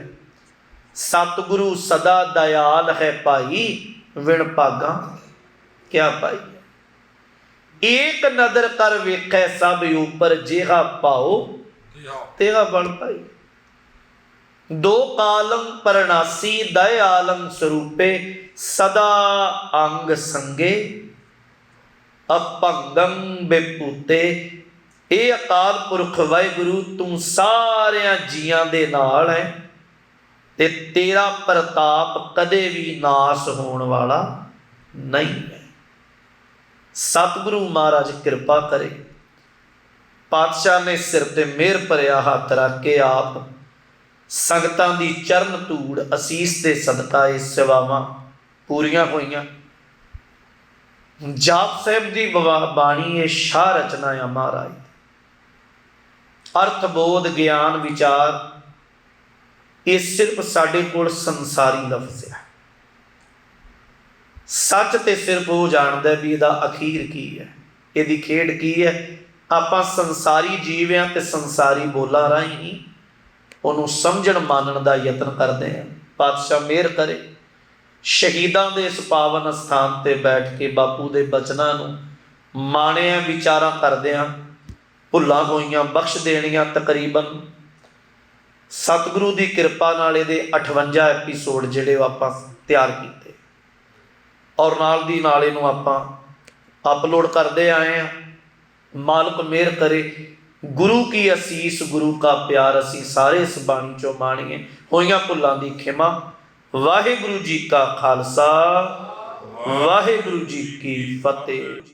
सतगुरु सदा दयाल है पाई, विण भागा क्या पाई। एक नदर कर वेखै सब ऊपर, जेहा पाओ तेहा बल पाई। दो कालम परनासी दयालम स्वरूपे, सदा अंग संगे अपंगम बेपूते। ये अकाल पुरख वाहिगुरु तू सारिया जियां दे नाल है, ते तेरा प्रताप कदे भी नाश होने वाला नहीं है। सतगुरु महाराज कृपा करे। पातशाह ने सिर ते मेहर भरिया हथ रख के आप संगतां दी चरण धूड़ असीस दे सदका ये सेवावां पूरियां होईयां। जाप साहिब दी बाणी ये शाह रचना है महाराज। अर्थ बोध ज्ञान विचार ये सिर्फ साडे कोल संसारी लफ्ज़ है। सच ते सिर्फ वो जानता भी इहदा अखीर की है, इहदी खेड की है। आपां संसारी जीव हैं ते संसारी बोलां राहीं ही उहनूं समझण मानण दा यतन करदे हैं। पातशाह मेहर करे, ਸ਼ਹੀਦਾਂ ਦੇ ਇਸ ਪਾਵਨ ਸਥਾਨ ਤੇ ਬੈਠ ਕੇ ਬਾਪੂ ਦੇ ਬਚਨਾਂ ਨੂੰ ਮਾਣਿਆ, ਵਿਚਾਰਾਂ ਕਰਦਿਆਂ ਭੁੱਲਾਂ ਹੋਈਆਂ ਬਖਸ਼ ਦੇਣੀਆਂ। ਤਕਰੀਬਨ ਸਤਿਗੁਰੂ ਦੀ ਕਿਰਪਾ ਨਾਲ ਇਹਦੇ 58 ਐਪੀਸੋਡ ਜਿਹੜੇ ਉਹ ਆਪਾਂ ਤਿਆਰ ਕੀਤੇ, ਔਰ ਨਾਲ ਦੀ ਨਾਲ ਇਹਨੂੰ ਆਪਾਂ ਅਪਲੋਡ ਕਰਦੇ ਆਏ ਹਾਂ। ਮਾਲਕ ਮਿਹਰ ਕਰੇ, ਗੁਰੂ ਕੀ ਅਸੀਸ, ਗੁਰੂ ਕਾ ਪਿਆਰ, ਅਸੀਂ ਸਾਰੇ ਇਸ ਬਾਣੀ ਚੋਂ ਮਾਣੀਏ। ਹੋਈਆਂ ਭੁੱਲਾਂ ਦੀ ਖਿਮਾ। ਵਾਹਿਗੁਰੂ ਜੀ ਕਾ ਖਾਲਸਾ, ਵਾਹਿਗੁਰੂ ਜੀ ਕੀ ਫਤਿਹ।